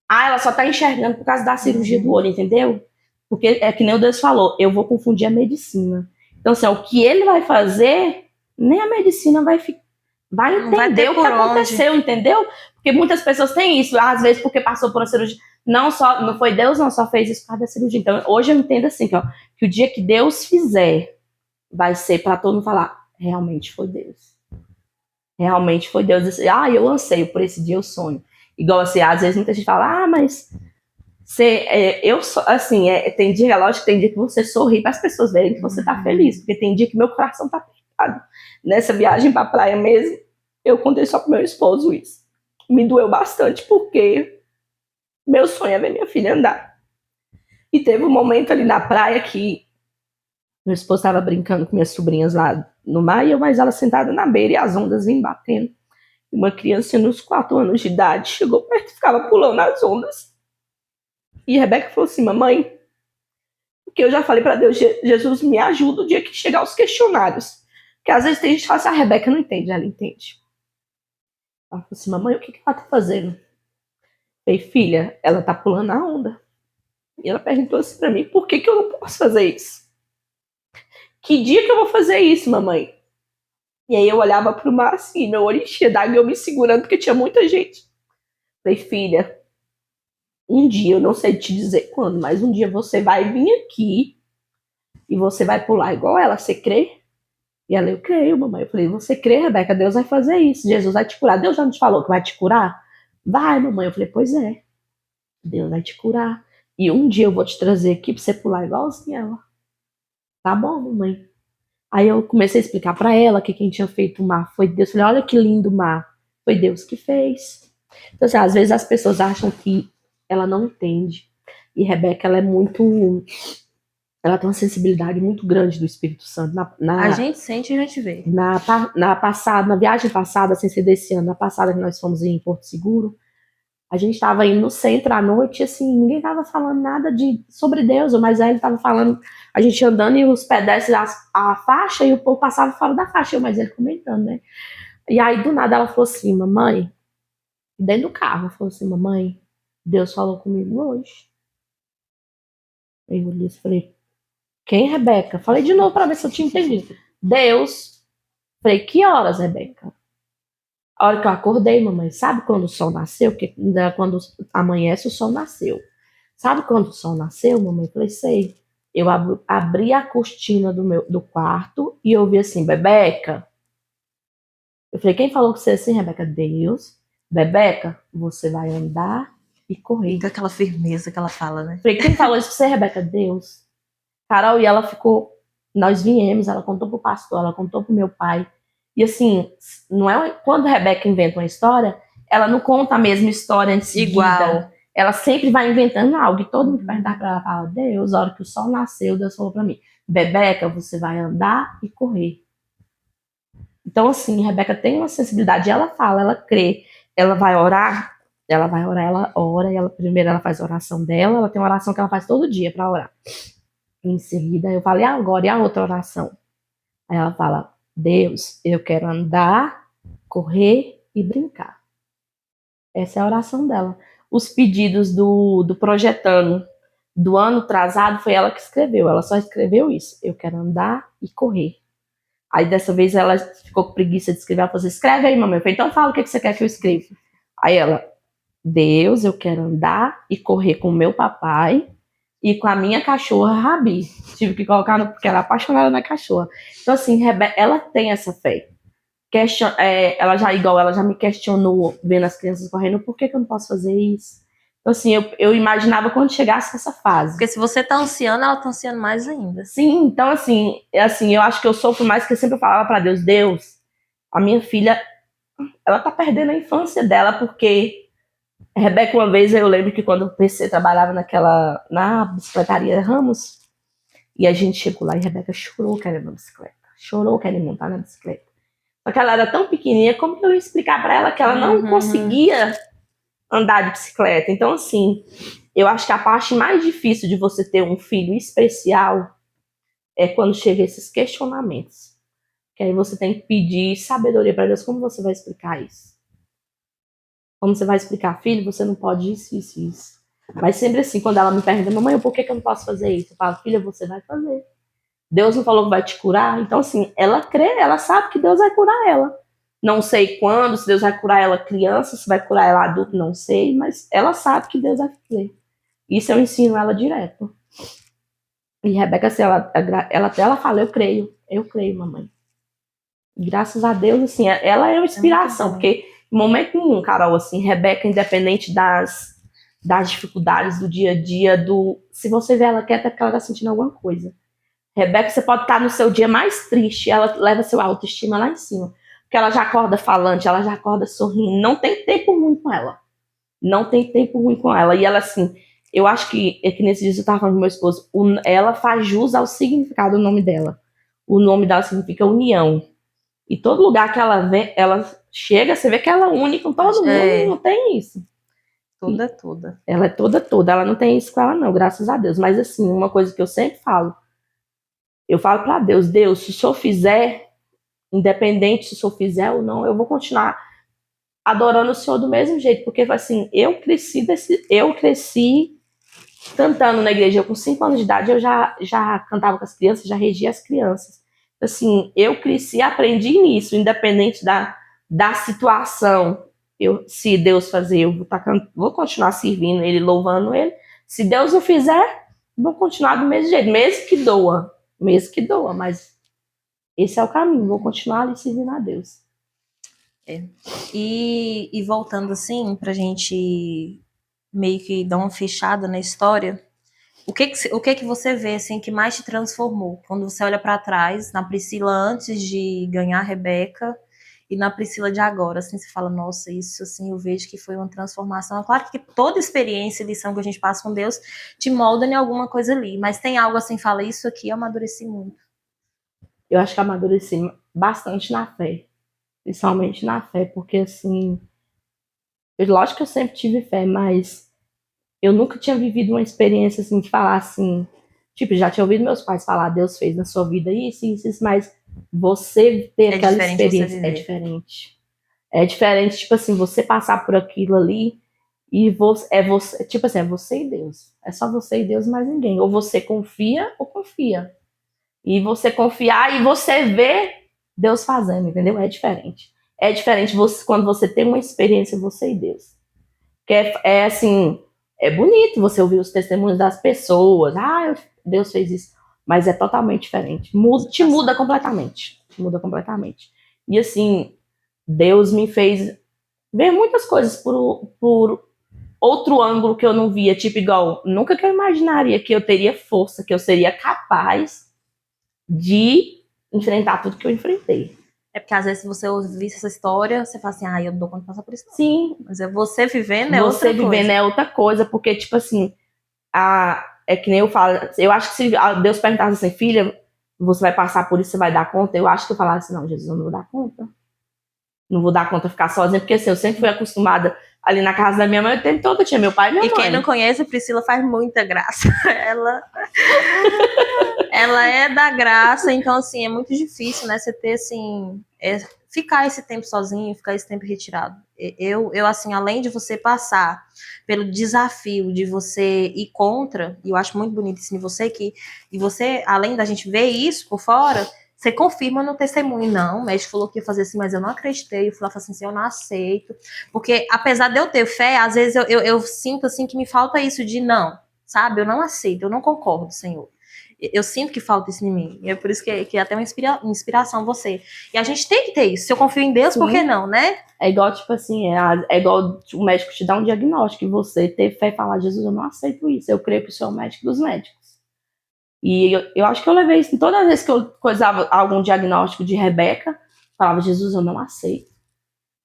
B: Ela só tá enxergando por causa da cirurgia do olho, entendeu? Porque é que nem o Deus falou, eu vou confundir a medicina. Então, assim, o que ele vai fazer, nem a medicina vai entender o que aconteceu, entendeu? Porque muitas pessoas têm isso, às vezes porque passou por uma cirurgia. Não foi Deus, não, só fez isso por causa da cirurgia. Então, hoje eu entendo assim, que o dia que Deus fizer, vai ser para todo mundo falar, realmente foi Deus. Realmente foi Deus. Eu anseio por esse dia, eu sonho. Igual assim, às vezes muita gente fala, mas tem dia, lógico que tem dia que você sorri para as pessoas verem que você tá feliz, porque tem dia que meu coração tá apertado. Nessa viagem pra praia mesmo, eu contei só pro meu esposo isso. Me doeu bastante, porque meu sonho é ver minha filha andar. E teve um momento ali na praia que meu esposo estava brincando com minhas sobrinhas lá no mar, e eu mais ela sentada na beira e as ondas vinham batendo. Uma criança nos 4 anos de idade chegou perto e ficava pulando nas ondas. E Rebeca falou assim, mamãe, porque eu já falei para Deus, Jesus, me ajuda o dia que chegar os questionários. Porque às vezes tem gente que fala assim, a Rebeca não entende, ela entende. Ela falou assim, mamãe, o que ela tá fazendo? Eu falei, filha, ela tá pulando a onda. E ela perguntou assim pra mim, por que eu não posso fazer isso? Que dia que eu vou fazer isso, mamãe? E aí eu olhava pro mar assim, meu olho enchia d'água e eu me segurando porque tinha muita gente. Eu falei, filha, um dia, eu não sei te dizer quando, mas um dia você vai vir aqui e você vai pular igual ela, você crê? E ela, eu creio, mamãe. Eu falei, você crê, Rebeca? Deus vai fazer isso. Jesus vai te curar. Deus já não te falou que vai te curar? Vai, mamãe. Eu falei, pois é. Deus vai te curar. E um dia eu vou te trazer aqui pra você pular igualzinho ela. Tá bom, mamãe. Aí eu comecei a explicar pra ela que quem tinha feito o mar foi Deus. Eu falei, olha que lindo o mar. Foi Deus que fez. Então, assim, às vezes as pessoas acham que ela não entende. E Rebeca, ela é muito... Ela tem uma sensibilidade muito grande do Espírito Santo.
A: A gente sente e a gente vê.
B: Na viagem passada, sem ser desse ano, na passada que nós fomos em Porto Seguro, a gente estava indo no centro à noite, assim, ninguém estava falando nada sobre Deus, mas aí ele estava falando, a gente andando e os pedestres, a faixa, e o povo passava fora da faixa, mas ele comentando, né? E aí, do nada, ela falou assim, mamãe, dentro do carro, falou assim, mamãe, Deus falou comigo hoje. Aí eu olhei e falei, quem, Rebeca? Falei de novo para ver se eu tinha entendido. Deus. Falei, que horas, Rebeca? A hora que eu acordei, mamãe, sabe quando o sol nasceu? Porque quando amanhece, o sol nasceu. Sabe quando o sol nasceu, mamãe? Falei, sei. Eu abri a cortina do quarto e ouvi assim, Bebeca. Eu falei, quem falou com você assim, Rebeca? Deus. Bebeca, você vai andar e correr.
A: E com aquela firmeza que ela fala, né?
B: Falei, quem falou isso pra você, Rebeca? Deus. Carol, e ela ficou... Nós viemos, ela contou pro pastor, ela contou pro meu pai. E assim, não é quando a Rebeca inventa uma história, ela não conta a mesma história em seguida.
A: Igual.
B: Ela sempre vai inventando algo. E todo mundo vai dar pra ela, fala, Deus, a hora que o sol nasceu, Deus falou pra mim, Bebeca, você vai andar e correr. Então, assim, a Rebeca tem uma sensibilidade, ela fala, ela crê, ela vai orar, ela ora, e primeiro ela faz a oração dela, ela tem uma oração que ela faz todo dia pra orar. Em seguida, eu falei, agora, e a outra oração? Aí ela fala, Deus, eu quero andar, correr e brincar. Essa é a oração dela. Os pedidos do Projetando do ano atrasado foi ela que escreveu. Ela só escreveu isso. Eu quero andar e correr. Aí dessa vez ela ficou com preguiça de escrever. Ela falou assim, escreve aí, mamãe. Eu falei, então fala o que você quer que eu escreva. Aí ela, Deus, eu quero andar e correr com o meu papai e com a minha cachorra, Rabi. Tive que colocar porque ela é apaixonada na cachorra. Então, assim, ela tem essa fé. Ela já me questionou vendo as crianças correndo, por que eu não posso fazer isso? Então, assim, eu imaginava quando chegasse essa fase.
A: Porque se você tá ansiando, ela tá ansiando mais ainda.
B: Sim, então, assim, eu acho que eu sofro mais, que eu sempre falava pra Deus, Deus, a minha filha, ela tá perdendo a infância dela, porque a Rebeca, uma vez, eu lembro que quando o PC trabalhava na bicicletaria Ramos, e a gente chegou lá e a Rebeca chorou querendo uma bicicleta. Chorou querendo montar na bicicleta. Só que ela era tão pequenininha, como que eu ia explicar pra ela que ela não conseguia andar de bicicleta? Então, assim, eu acho que a parte mais difícil de você ter um filho especial é quando chega esses questionamentos. Que aí você tem que pedir sabedoria pra Deus. Como você vai explicar isso? Como você vai explicar, filho, você não pode isso. Mas sempre assim, quando ela me pergunta, mamãe, por que eu não posso fazer isso? Eu falo, filha, você vai fazer. Deus não falou que vai te curar? Então, assim, ela crê, ela sabe que Deus vai curar ela. Não sei quando, se Deus vai curar ela criança, se vai curar ela adulto, não sei, mas ela sabe que Deus vai fazer. Isso eu ensino ela direto. E Rebeca, assim, ela fala, eu creio, mamãe. E graças a Deus, assim, ela é uma inspiração, porque em momento nenhum, Carol, assim, Rebeca, independente das dificuldades do dia a dia, se você vê ela quieta, é porque ela tá sentindo alguma coisa. Rebeca, você pode estar no seu dia mais triste, ela leva seu autoestima lá em cima. Porque ela já acorda falante, ela já acorda sorrindo. Não tem tempo ruim com ela. Não tem tempo ruim com ela. E ela, assim, eu acho que nesse dia eu tava falando com meu esposo, ela faz jus ao significado do nome dela. O nome dela significa união. E todo lugar que ela vê, ela chega, você vê que ela une com todo mundo, não tem isso.
A: Toda.
B: Ela é toda. Ela não tem isso com ela, não, graças a Deus. Mas, assim, uma coisa que eu sempre falo, eu falo pra Deus, se o Senhor fizer, independente se o Senhor fizer ou não, eu vou continuar adorando o Senhor do mesmo jeito, porque assim, eu cresci cantando na igreja. Eu, com 5 anos de idade, eu já cantava com as crianças, já regia as crianças. Assim, eu cresci, aprendi nisso, independente da situação. Se Deus fazer, eu vou continuar servindo ele, louvando ele. Se Deus não fizer, vou continuar do mesmo jeito, mesmo que doa, mas esse é o caminho, vou continuar ali servindo a Deus.
A: E voltando assim, pra gente meio que dar uma fechada na história, o que você vê assim que mais te transformou quando você olha para trás na Priscila antes de ganhar a Rebeca e na Priscila de agora, assim, você fala, nossa, isso assim, eu vejo que foi uma transformação. É claro que toda experiência e lição que a gente passa com Deus te molda em alguma coisa ali, mas tem algo assim, fala, isso aqui eu amadureci muito.
B: Eu acho que amadureci bastante na fé, principalmente na fé, porque assim, lógico que eu sempre tive fé, mas eu nunca tinha vivido uma experiência assim de falar assim, tipo, já tinha ouvido meus pais falar, Deus fez na sua vida isso, mas você ter aquela experiência é diferente. É diferente, tipo assim, você passar por aquilo ali e você, tipo assim, é você e Deus. É só você e Deus, mais ninguém. Ou você confia ou confia. E você confiar e você ver Deus fazendo, entendeu? É diferente. É diferente quando você tem uma experiência, você e Deus. Que é assim, é bonito você ouvir os testemunhos das pessoas. Deus fez isso. Mas é totalmente diferente. Te muda completamente. Te muda completamente. E assim, Deus me fez ver muitas coisas por outro ângulo que eu não via. Tipo, igual, nunca que eu imaginaria que eu teria força, que eu seria capaz de enfrentar tudo que eu enfrentei.
A: É porque às vezes se você ouvisse essa história, você fala assim, eu não dou conta de passar por isso. Não.
B: Sim.
A: Mas é você vivendo é outra coisa.
B: Você vivendo é outra coisa, porque, tipo assim, é que nem eu falo, eu acho que se Deus perguntasse assim, filha, você vai passar por isso, você vai dar conta? Eu acho que eu falasse, não, Jesus, eu não vou dar conta. Não vou dar conta de ficar sozinha, porque assim, eu sempre fui acostumada ali na casa da minha mãe, o tempo todo tinha meu pai e minha mãe.
A: E quem não conhece, a Priscila faz muita graça. Ela é da graça, então assim, é muito difícil, né, você ter assim, ficar esse tempo sozinho, ficar esse tempo retirado. Eu assim, além de você passar pelo desafio de você ir contra, e eu acho muito bonito isso em você, e você, além da gente ver isso por fora, você confirma no testemunho, não, o médico falou que ia fazer assim, mas eu não acreditei, eu falei assim, eu não aceito, porque apesar de eu ter fé, às vezes eu sinto assim que me falta isso de não, sabe, eu não aceito, eu não concordo, Senhor. Eu sinto que falta isso em mim. E é por isso que é até uma inspiração você. E a gente tem que ter isso. Se eu confio em Deus, sim, por que não, né?
B: É igual, tipo assim, é igual o médico te dar um diagnóstico e você ter fé e falar, Jesus, eu não aceito isso. Eu creio que o Senhor é o médico dos médicos. E eu acho que eu levei isso. Toda vez que eu coisava algum diagnóstico de Rebeca, falava, Jesus, eu não aceito.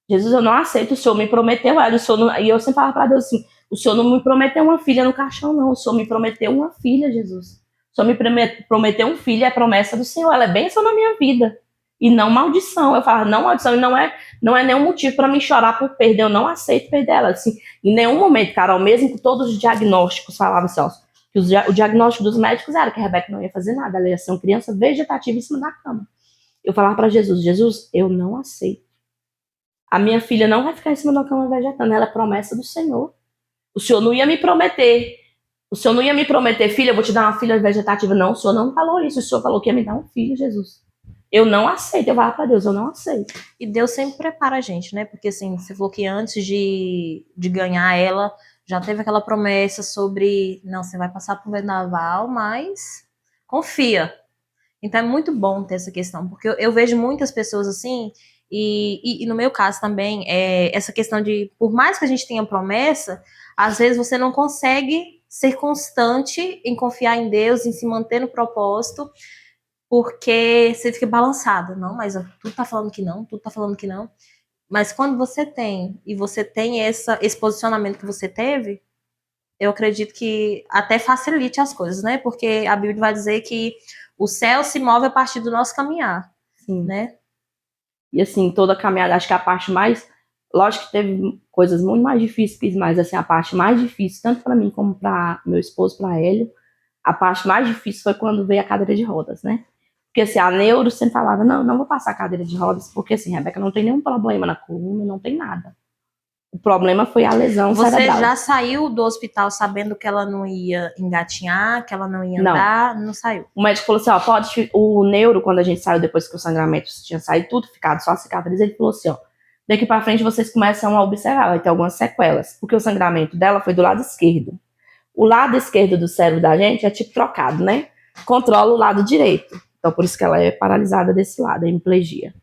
B: Jesus, eu não aceito. O Senhor me prometeu ela. E eu sempre falava para Deus assim, o Senhor não me prometeu uma filha no caixão, não. O Senhor me prometeu uma filha, Jesus. O Senhor me prometeu um filho, é a promessa do Senhor. Ela é bênção na minha vida. E não maldição. Eu falava, não maldição. E não é nenhum motivo para me chorar por perder. Eu não aceito perder ela. Assim, em nenhum momento, Carol, mesmo que todos os diagnósticos falavam assim, ó, que o diagnóstico dos médicos era que a Rebeca não ia fazer nada. Ela ia ser uma criança vegetativa em cima da cama. Eu falava para Jesus, Jesus, eu não aceito. A minha filha não vai ficar em cima da cama vegetando. Ela é promessa do Senhor. O Senhor não ia me prometer. O Senhor não ia me prometer, filha, eu vou te dar uma filha vegetativa. Não, o Senhor não falou isso. O Senhor falou que ia me dar um filho, Jesus. Eu não aceito. Eu falo para Deus, eu não aceito.
A: E Deus sempre prepara a gente, né? Porque assim, você falou que antes de ganhar ela, já teve aquela promessa sobre, não, você vai passar por um vendaval, mas confia. Então é muito bom ter essa questão, porque eu vejo muitas pessoas assim, e no meu caso também, essa questão de, por mais que a gente tenha promessa, às vezes você não consegue ser constante em confiar em Deus, em se manter no propósito, porque você fica balançado. Não, mas tudo tá falando que não, tudo tá falando que não. Mas quando você tem, e você tem esse posicionamento que você teve, eu acredito que até facilite as coisas, né? Porque a Bíblia vai dizer que o céu se move a partir do nosso caminhar, sim, né?
B: E assim, toda a caminhada, acho que a parte mais, lógico que teve coisas muito mais difíceis, mas assim, a parte mais difícil, tanto para mim como para meu esposo, para Hélio, a parte mais difícil foi quando veio a cadeira de rodas, né? Porque assim, a neuro sempre falava, não vou passar a cadeira de rodas, porque assim, Rebeca não tem nenhum problema na coluna, não tem nada. O problema foi a lesão cerebral.
A: Você já saiu do hospital sabendo que ela não ia engatinhar, que ela não ia andar? Não saiu.
B: O médico falou assim, ó, o neuro, quando a gente saiu depois que o sangramento tinha saído tudo, ficado só a cicatriz, ele falou assim, ó, Daqui pra frente vocês começam a observar, vai ter algumas sequelas, porque o sangramento dela foi do lado esquerdo. O lado esquerdo do cérebro da gente é tipo trocado, né? Controla o lado direito. Então, por isso que ela é paralisada desse lado, a hemiplegia.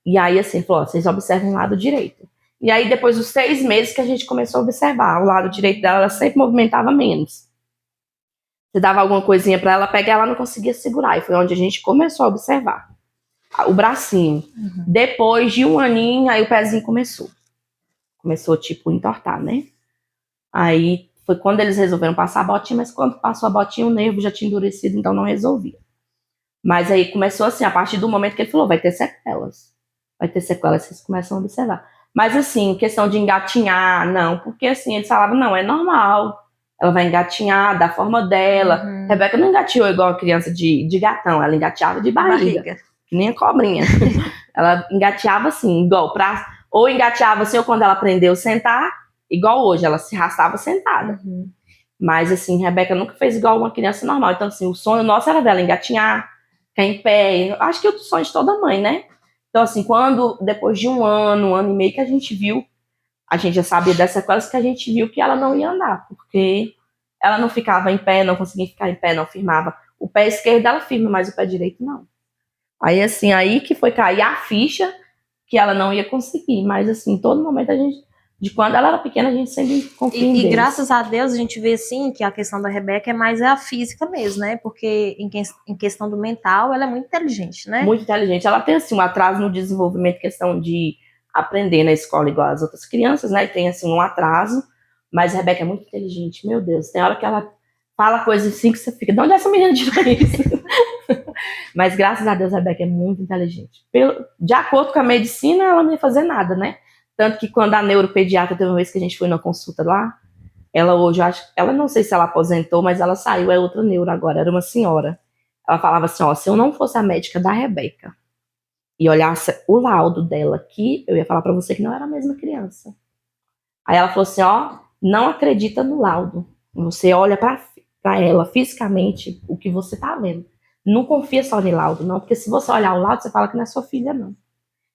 B: E aí, assim, falou, ó, vocês observam o lado direito. E aí, depois dos 6 meses que a gente começou a observar, o lado direito dela, ela sempre movimentava menos. Você dava alguma coisinha pra ela pegar, ela não conseguia segurar. E foi onde a gente começou a observar. O bracinho.
A: Uhum.
B: Depois de 1 aninho, aí o pezinho começou. Começou, tipo, a entortar, né? Aí foi quando eles resolveram passar a botinha, mas quando passou a botinha, o nervo já tinha endurecido, então não resolvia. Mas aí começou assim, a partir do momento que ele falou, vai ter sequelas. Vai ter sequelas, vocês começam a observar. Mas assim, questão de engatinhar, não. Porque assim, eles falavam, não, é normal. Ela vai engatinhar da forma dela.
A: Uhum.
B: Rebeca não engateou igual a criança de gatão, ela engateava de barriga. Que nem a cobrinha. Ela engateava assim, igual pra... Ou engateava assim, ou quando ela aprendeu a sentar, igual hoje, ela se arrastava sentada.
A: Uhum.
B: Mas assim, Rebeca nunca fez igual uma criança normal. Então assim, o sonho nosso era dela engatinhar, ficar em pé. Acho que é o sonho de toda mãe, né? Então assim, quando depois de 1 ano e meio que a gente viu, a gente já sabia das sequelas, que a gente viu que ela não ia andar, porque ela não ficava em pé, não conseguia ficar em pé, não firmava. O pé esquerdo ela firma, mas o pé direito não. Aí assim, aí que foi cair a ficha que ela não ia conseguir. Mas assim, todo momento a gente, de quando ela era pequena, a gente sempre confia em
A: E
B: Deus.
A: graças a Deus a gente vê assim que a questão da Rebeca é mais a física mesmo, né? Porque em questão do mental ela é muito inteligente, né?
B: Muito inteligente. Ela tem assim um atraso no desenvolvimento, questão de aprender na escola igual as outras crianças, né? Tem assim um atraso, mas a Rebeca é muito inteligente, meu Deus. Tem hora que ela fala coisas assim que você fica, de onde é essa menina tirou isso? Mas graças a Deus a Rebeca é muito inteligente. De acordo com a medicina, ela não ia fazer nada, né? Tanto que quando a neuropediatra teve uma vez que a gente foi na consulta lá, ela hoje, ela não sei se ela aposentou, mas ela saiu, é outra neuro agora, era uma senhora. Ela falava assim, ó, se eu não fosse a médica da Rebeca e olhasse o laudo dela aqui, eu ia falar pra você que não era a mesma criança. Aí ela falou assim, ó, não acredita no laudo. Você olha pra ela fisicamente o que você tá vendo. Não confia só no laudo, não, porque se você olhar o laudo, você fala que não é sua filha, não.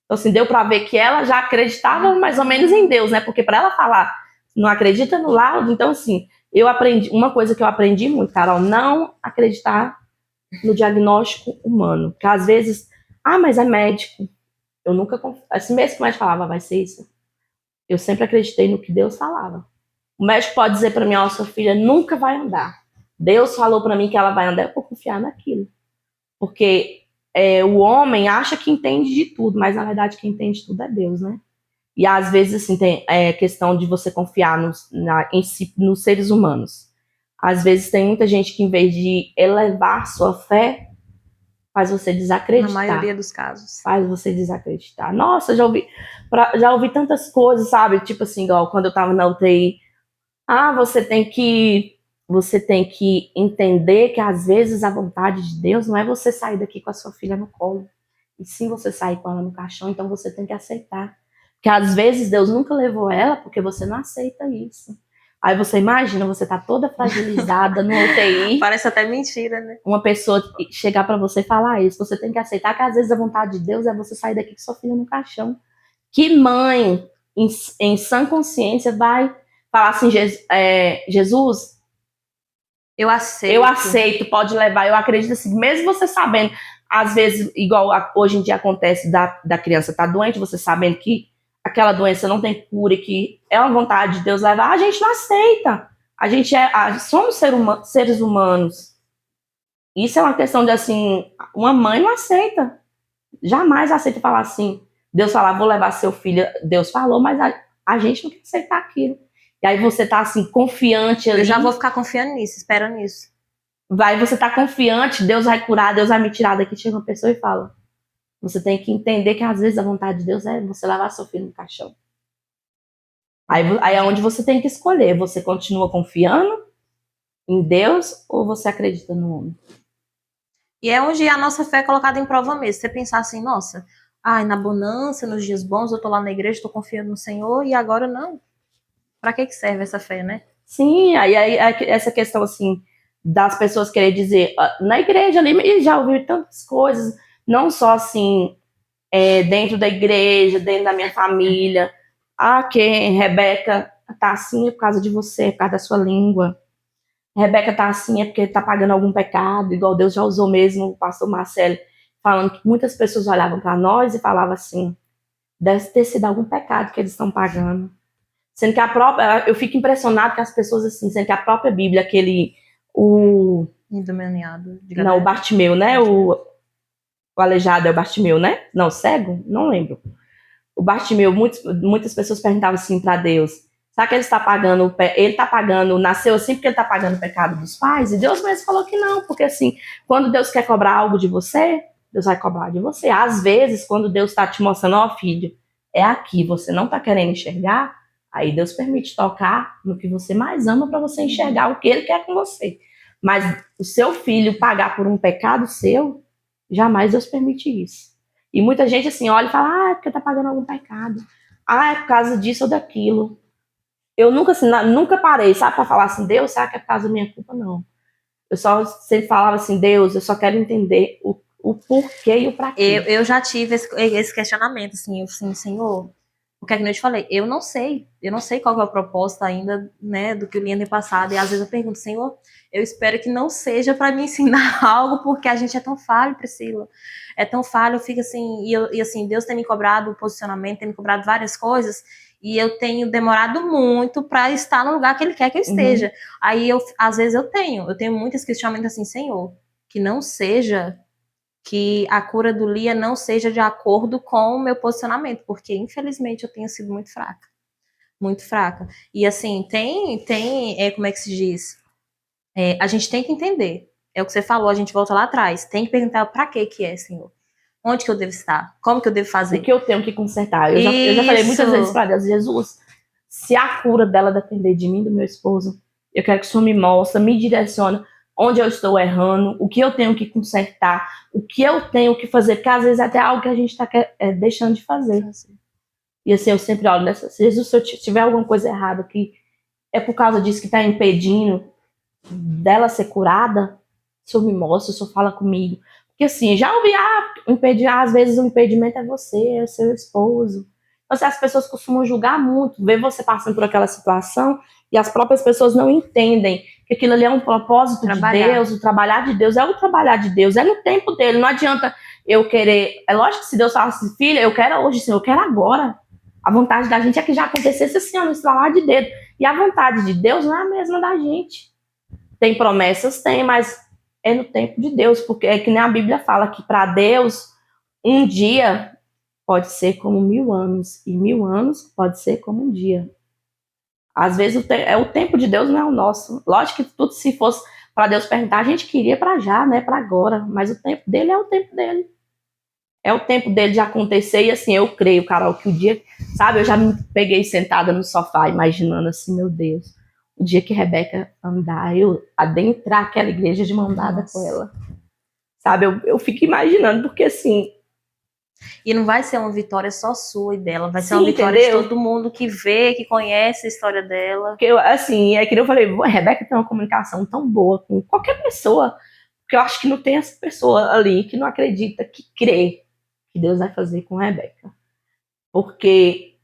B: Então, assim, deu pra ver que ela já acreditava mais ou menos em Deus, né? Porque pra ela falar, não acredita no laudo, então, assim, eu aprendi, uma coisa que eu aprendi muito, Carol, não acreditar no diagnóstico humano. Porque às vezes, mas é médico. Eu nunca, assim mesmo que o médico falava, vai ser isso. Eu sempre acreditei no que Deus falava. O médico pode dizer pra mim, ó, sua filha nunca vai andar. Deus falou pra mim que ela vai andar, eu vou confiar naquilo. Porque o homem acha que entende de tudo, mas na verdade quem entende de tudo é Deus, né? E às vezes, assim, tem questão de você confiar nos seres humanos. Às vezes tem muita gente que, em vez de elevar sua fé, faz você desacreditar.
A: Na maioria dos casos.
B: Faz você desacreditar. Nossa, já ouvi tantas coisas, sabe? Tipo assim, igual quando eu tava na UTI. Você tem que entender que às vezes a vontade de Deus não é você sair daqui com a sua filha no colo, e sim você sair com ela no caixão, então você tem que aceitar. Porque às vezes Deus nunca levou ela porque você não aceita isso. Aí você imagina, você tá toda fragilizada no UTI.
A: Parece até mentira, né?
B: Uma pessoa chegar pra você e falar isso, você tem que aceitar que às vezes a vontade de Deus é você sair daqui com sua filha no caixão. Que mãe, em sã consciência, vai falar assim, Jesus,
A: eu
B: aceito, pode levar, eu acredito assim, mesmo você sabendo, às vezes, igual hoje em dia acontece da criança estar doente, você sabendo que aquela doença não tem cura e que é uma vontade de Deus levar, a gente não aceita. A gente somos seres humanos. Isso é uma questão de, assim, uma mãe não aceita. Jamais aceita falar assim, Deus falar, vou levar seu filho, Deus falou, mas a gente não quer aceitar aquilo. E aí você tá assim, confiante ali.
A: Eu já vou ficar confiando nisso, esperando nisso.
B: Você tá confiante, Deus vai curar, Deus vai me tirar daqui. Chega uma pessoa e fala. Você tem que entender que às vezes a vontade de Deus é você levar seu filho no caixão. Aí é onde você tem que escolher. Você continua confiando em Deus ou você acredita no homem?
A: E é onde a nossa fé é colocada em prova mesmo. Você pensar assim, nossa, na bonança, nos dias bons, eu tô lá na igreja, tô confiando no Senhor, e agora não. Pra que serve essa fé, né?
B: Sim, aí essa questão assim das pessoas querer dizer na igreja ali, e já ouvi tantas coisas, não só assim dentro da igreja, dentro da minha família. Ah, que Rebeca tá assim é por causa de você, é por causa da sua língua. Rebeca tá assim é porque tá pagando algum pecado, igual Deus já usou mesmo o pastor Marcelo, falando que muitas pessoas olhavam para nós e falavam assim, deve ter sido algum pecado que eles estão pagando. Sendo que eu fico impressionado com as pessoas assim, sendo que a própria Bíblia,
A: Endemoniado.
B: Não, o Bartimeu, né? O aleijado é o Bartimeu, né? Não, cego? Não lembro. O Bartimeu, muitas pessoas perguntavam assim para Deus, será que ele está pagando, nasceu assim porque ele está pagando o pecado dos pais? E Deus mesmo falou que não, porque assim, quando Deus quer cobrar algo de você, Deus vai cobrar de você. Às vezes, quando Deus está te mostrando, ó filho, é aqui, você não está querendo enxergar, aí Deus permite tocar no que você mais ama para você enxergar o que ele quer com você. Mas o seu filho pagar por um pecado seu, jamais Deus permite isso. E muita gente assim olha e fala, ah, é porque tá pagando algum pecado. Ah, é por causa disso ou daquilo. Eu nunca, assim, nunca parei, sabe, pra falar assim, Deus, será que é por causa da minha culpa? Não. Eu só sempre falava assim, Deus, eu só quero entender o porquê e o pra quê.
A: Eu já tive esse questionamento, assim, eu assim, Senhor, o que é que eu te falei? Eu não sei qual que é o propósito ainda, né, do que o Linha tem passado, e às vezes eu pergunto, Senhor, eu espero que não seja para me ensinar algo, porque a gente é tão falho, Priscila, é tão falho, eu fico assim, e assim, Deus tem me cobrado o posicionamento, tem me cobrado várias coisas, e eu tenho demorado muito para estar no lugar que Ele quer que eu esteja. Aí, às vezes eu tenho muitos questionamentos assim, Senhor, que não seja que a cura do Lia não seja de acordo com o meu posicionamento, porque infelizmente eu tenho sido muito fraca. Muito fraca. E assim, como é que se diz? A gente tem que entender. É o que você falou, a gente volta lá atrás. Tem que perguntar para que é, Senhor? Onde que eu devo estar? Como que eu devo fazer?
B: O que eu tenho que consertar? Eu já falei muitas vezes para Deus, Jesus, se a cura dela depender de mim, do meu esposo, eu quero que o Senhor me mostre, me direcione onde eu estou errando, o que eu tenho que consertar, o que eu tenho que fazer, porque às vezes até algo que a gente está deixando de fazer. E assim, eu sempre olho nessa, Jesus, se eu tiver alguma coisa errada que é por causa disso que está impedindo dela ser curada, o Senhor me mostra, o Senhor fala comigo. Porque assim, já ouvi, às vezes o impedimento é você, é seu esposo. Então, assim, as pessoas costumam julgar muito, ver você passando por aquela situação e as próprias pessoas não entendem que aquilo ali é um propósito de Deus, o trabalhar de Deus é o trabalhar de Deus, é no tempo dele, não adianta eu querer, é lógico que se Deus fala assim, filha, eu quero hoje, Senhor, eu quero agora. A vontade da gente é que já acontecesse assim, no estralar de dedo. E a vontade de Deus não é a mesma da gente. Tem promessas? Tem, mas é no tempo de Deus, porque é que nem a Bíblia fala que para Deus um dia pode ser como 1000 anos, e 1000 anos pode ser como um dia. Às vezes o tempo de Deus não é o nosso. Lógico que tudo, se fosse para Deus perguntar, a gente queria para já, né, para agora, mas o tempo dele é o tempo dele. É o tempo dele de acontecer, e assim, eu creio, Carol, que o dia, sabe, eu já me peguei sentada no sofá, imaginando assim, meu Deus, o dia que Rebeca andar, eu adentrar aquela igreja de mão dada com ela. Sabe, eu fico imaginando, porque assim...
A: E não vai ser uma vitória só sua e dela, vai ser uma vitória de todo mundo que vê, que conhece a história dela.
B: Porque, assim, é que eu falei, a Rebeca tem uma comunicação tão boa com qualquer pessoa, porque eu acho que não tem essa pessoa ali que não acredita, que crê que Deus vai fazer com Rebeca. Porque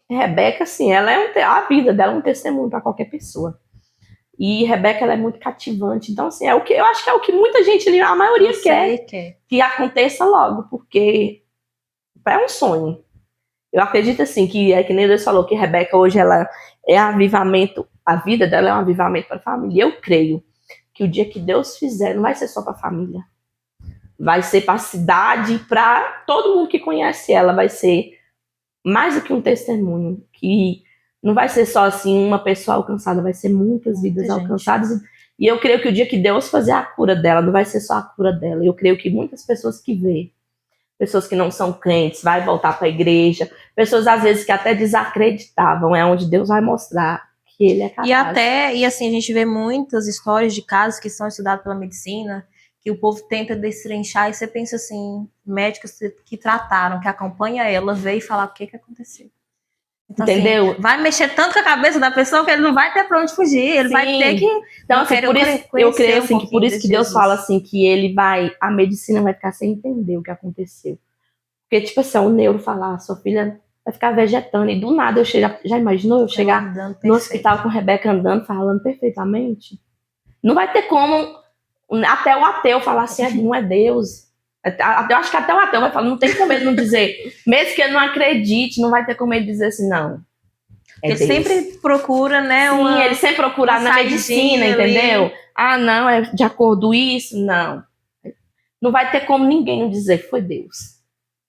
B: Rebeca, assim, ela a vida dela é um testemunho para qualquer pessoa. E Rebeca, ela é muito cativante. Então, assim, eu acho que é o que muita gente, a maioria quer que aconteça logo, porque é um sonho. Eu acredito, assim, que é que nem Deus falou, que Rebeca hoje, ela é avivamento, a vida dela é um avivamento para a família. Eu creio que o dia que Deus fizer, não vai ser só para a família. Vai ser para a cidade, para todo mundo que conhece ela, vai ser mais do que um testemunho, que não vai ser só assim uma pessoa alcançada, vai ser muitas vidas alcançadas. E eu creio que o dia que Deus fazer a cura dela, não vai ser só a cura dela. Eu creio que muitas pessoas que vê, pessoas que não são crentes, vai voltar para a igreja, pessoas às vezes que até desacreditavam, é onde Deus vai mostrar que ele é capaz.
A: E assim, a gente vê muitas histórias de casos que são estudados pela medicina, que o povo tenta destrinchar, e você pensa assim, médicos que trataram, que acompanham ela, veio e falar o que aconteceu. Então,
B: entendeu?
A: Assim, vai mexer tanto com a cabeça da pessoa que ele não vai ter pra onde fugir, ele vai ter que...
B: Então, assim, por isso, eu creio assim, que por isso que Deus fala assim, que ele vai, a medicina vai ficar sem entender o que aconteceu. Porque, tipo assim, o neuro falar, sua filha vai ficar vegetando, e do nada eu chegar, já imaginou eu chegar
A: Andando
B: no
A: perfeito.
B: hospital com a Rebeca andando, falando perfeitamente? Não vai ter como até o ateu falar assim, não é Deus. Eu acho que até o ateu vai falar, não tem como ele não dizer, mesmo que ele não acredite, não vai ter como ele dizer assim, não. É
A: Ele
B: Deus.
A: sempre procura, né?
B: Sim, ele sempre procura na medicina, entendeu?
A: Ali.
B: Ah, não, é de acordo isso? Não. Não vai ter como ninguém dizer que foi Deus.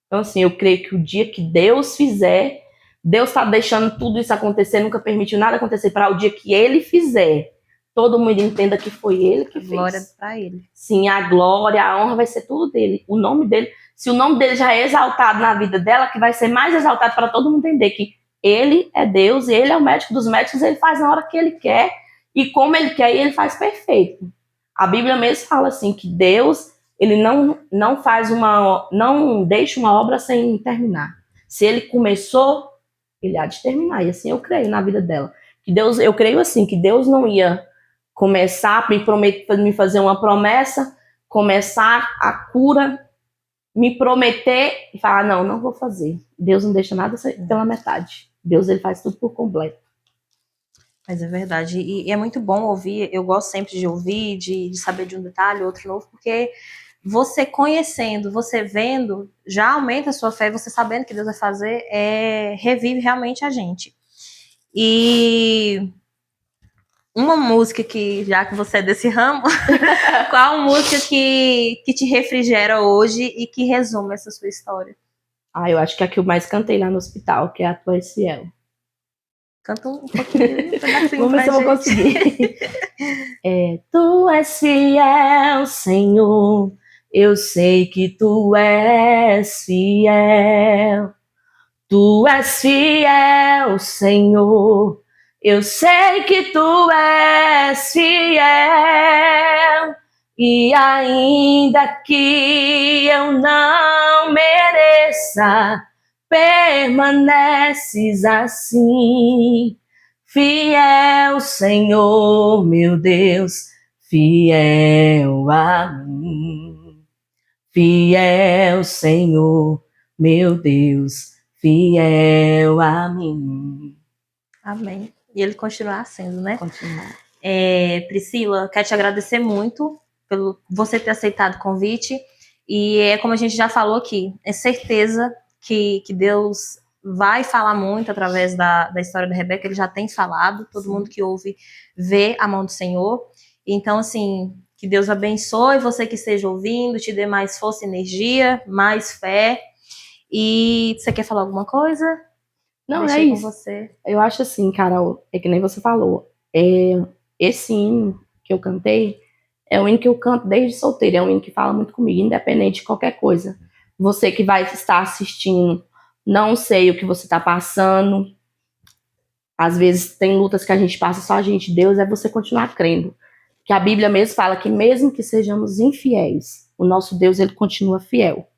B: Então, assim, eu creio que o dia que Deus fizer, Deus está deixando tudo isso acontecer, nunca permitiu nada acontecer, para o dia que ele fizer, todo mundo entenda que foi ele que fez.
A: Glória para ele.
B: Sim, a glória, a honra vai ser tudo dele. O nome dele, se o nome dele já é exaltado na vida dela, que vai ser mais exaltado para todo mundo entender que ele é Deus, ele é o médico dos médicos, ele faz na hora que ele quer e como ele quer e ele faz perfeito. A Bíblia mesmo fala assim que Deus, ele não faz não deixa uma obra sem terminar. Se ele começou, ele há de terminar. E assim eu creio na vida dela. Que Deus, eu creio assim que Deus não ia começar a me fazer uma promessa, começar a cura, me prometer e falar, não vou fazer. Deus não deixa nada pela metade. Deus, ele faz tudo por completo.
A: Mas é verdade. E é muito bom ouvir, eu gosto sempre de ouvir, de saber de um detalhe, outro novo, porque você conhecendo, você vendo, já aumenta a sua fé, você sabendo que Deus vai fazer, revive realmente a gente. E uma música que, já que você é desse ramo, qual música que te refrigera hoje e que resume essa sua história?
B: Eu acho que é a que eu mais cantei lá no hospital, que é a Tu És Fiel.
A: Canta um pouquinho, um pedacinho
B: Vamos ver se eu vou conseguir. Tu és fiel, Senhor, eu sei que Tu és fiel. Tu és fiel, Senhor, eu sei que Tu és fiel. E ainda que eu não mereça, permaneces assim. Fiel, Senhor, meu Deus, fiel a mim. Fiel, Senhor, meu Deus, fiel a mim.
A: Amém. E ele continuar sendo, né?
B: Continuar.
A: Priscila, quero te agradecer muito pelo você ter aceitado o convite. E como a gente já falou aqui, é certeza que Deus vai falar muito através da história da Rebeca. Ele já tem falado, todo mundo que ouve vê a mão do Senhor. Então, assim, que Deus abençoe você que esteja ouvindo, te dê mais força e energia, mais fé. E você quer falar alguma coisa?
B: Não,
A: Deixei
B: é
A: com
B: isso.
A: você.
B: Eu acho assim, Carol, é que nem você falou. Esse hino que eu cantei é um hino que eu canto desde solteira. É um hino que fala muito comigo, independente de qualquer coisa. Você que vai estar assistindo, não sei o que você está passando. Às vezes tem lutas que a gente passa só a gente. Deus é você continuar crendo. Que a Bíblia mesmo fala que mesmo que sejamos infiéis, o nosso Deus, ele continua fiel.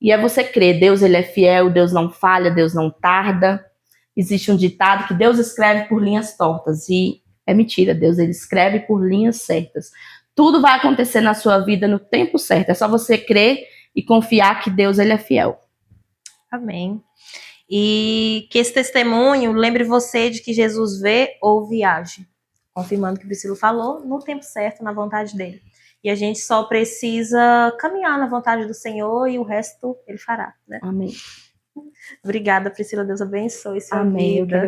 B: E é você crer, Deus, ele é fiel, Deus não falha, Deus não tarda. Existe um ditado que Deus escreve por linhas tortas, e é mentira, Deus, ele escreve por linhas certas. Tudo vai acontecer na sua vida no tempo certo, é só você crer e confiar que Deus, ele é fiel.
A: Amém. E que esse testemunho lembre você de que Jesus vê, ouve e age. Confirmando o que o Priscila falou, no tempo certo, na vontade dele. E a gente só precisa caminhar na vontade do Senhor e o resto ele fará, né?
B: Amém.
A: Obrigada, Priscila. Deus abençoe sua
B: Amém.
A: vida.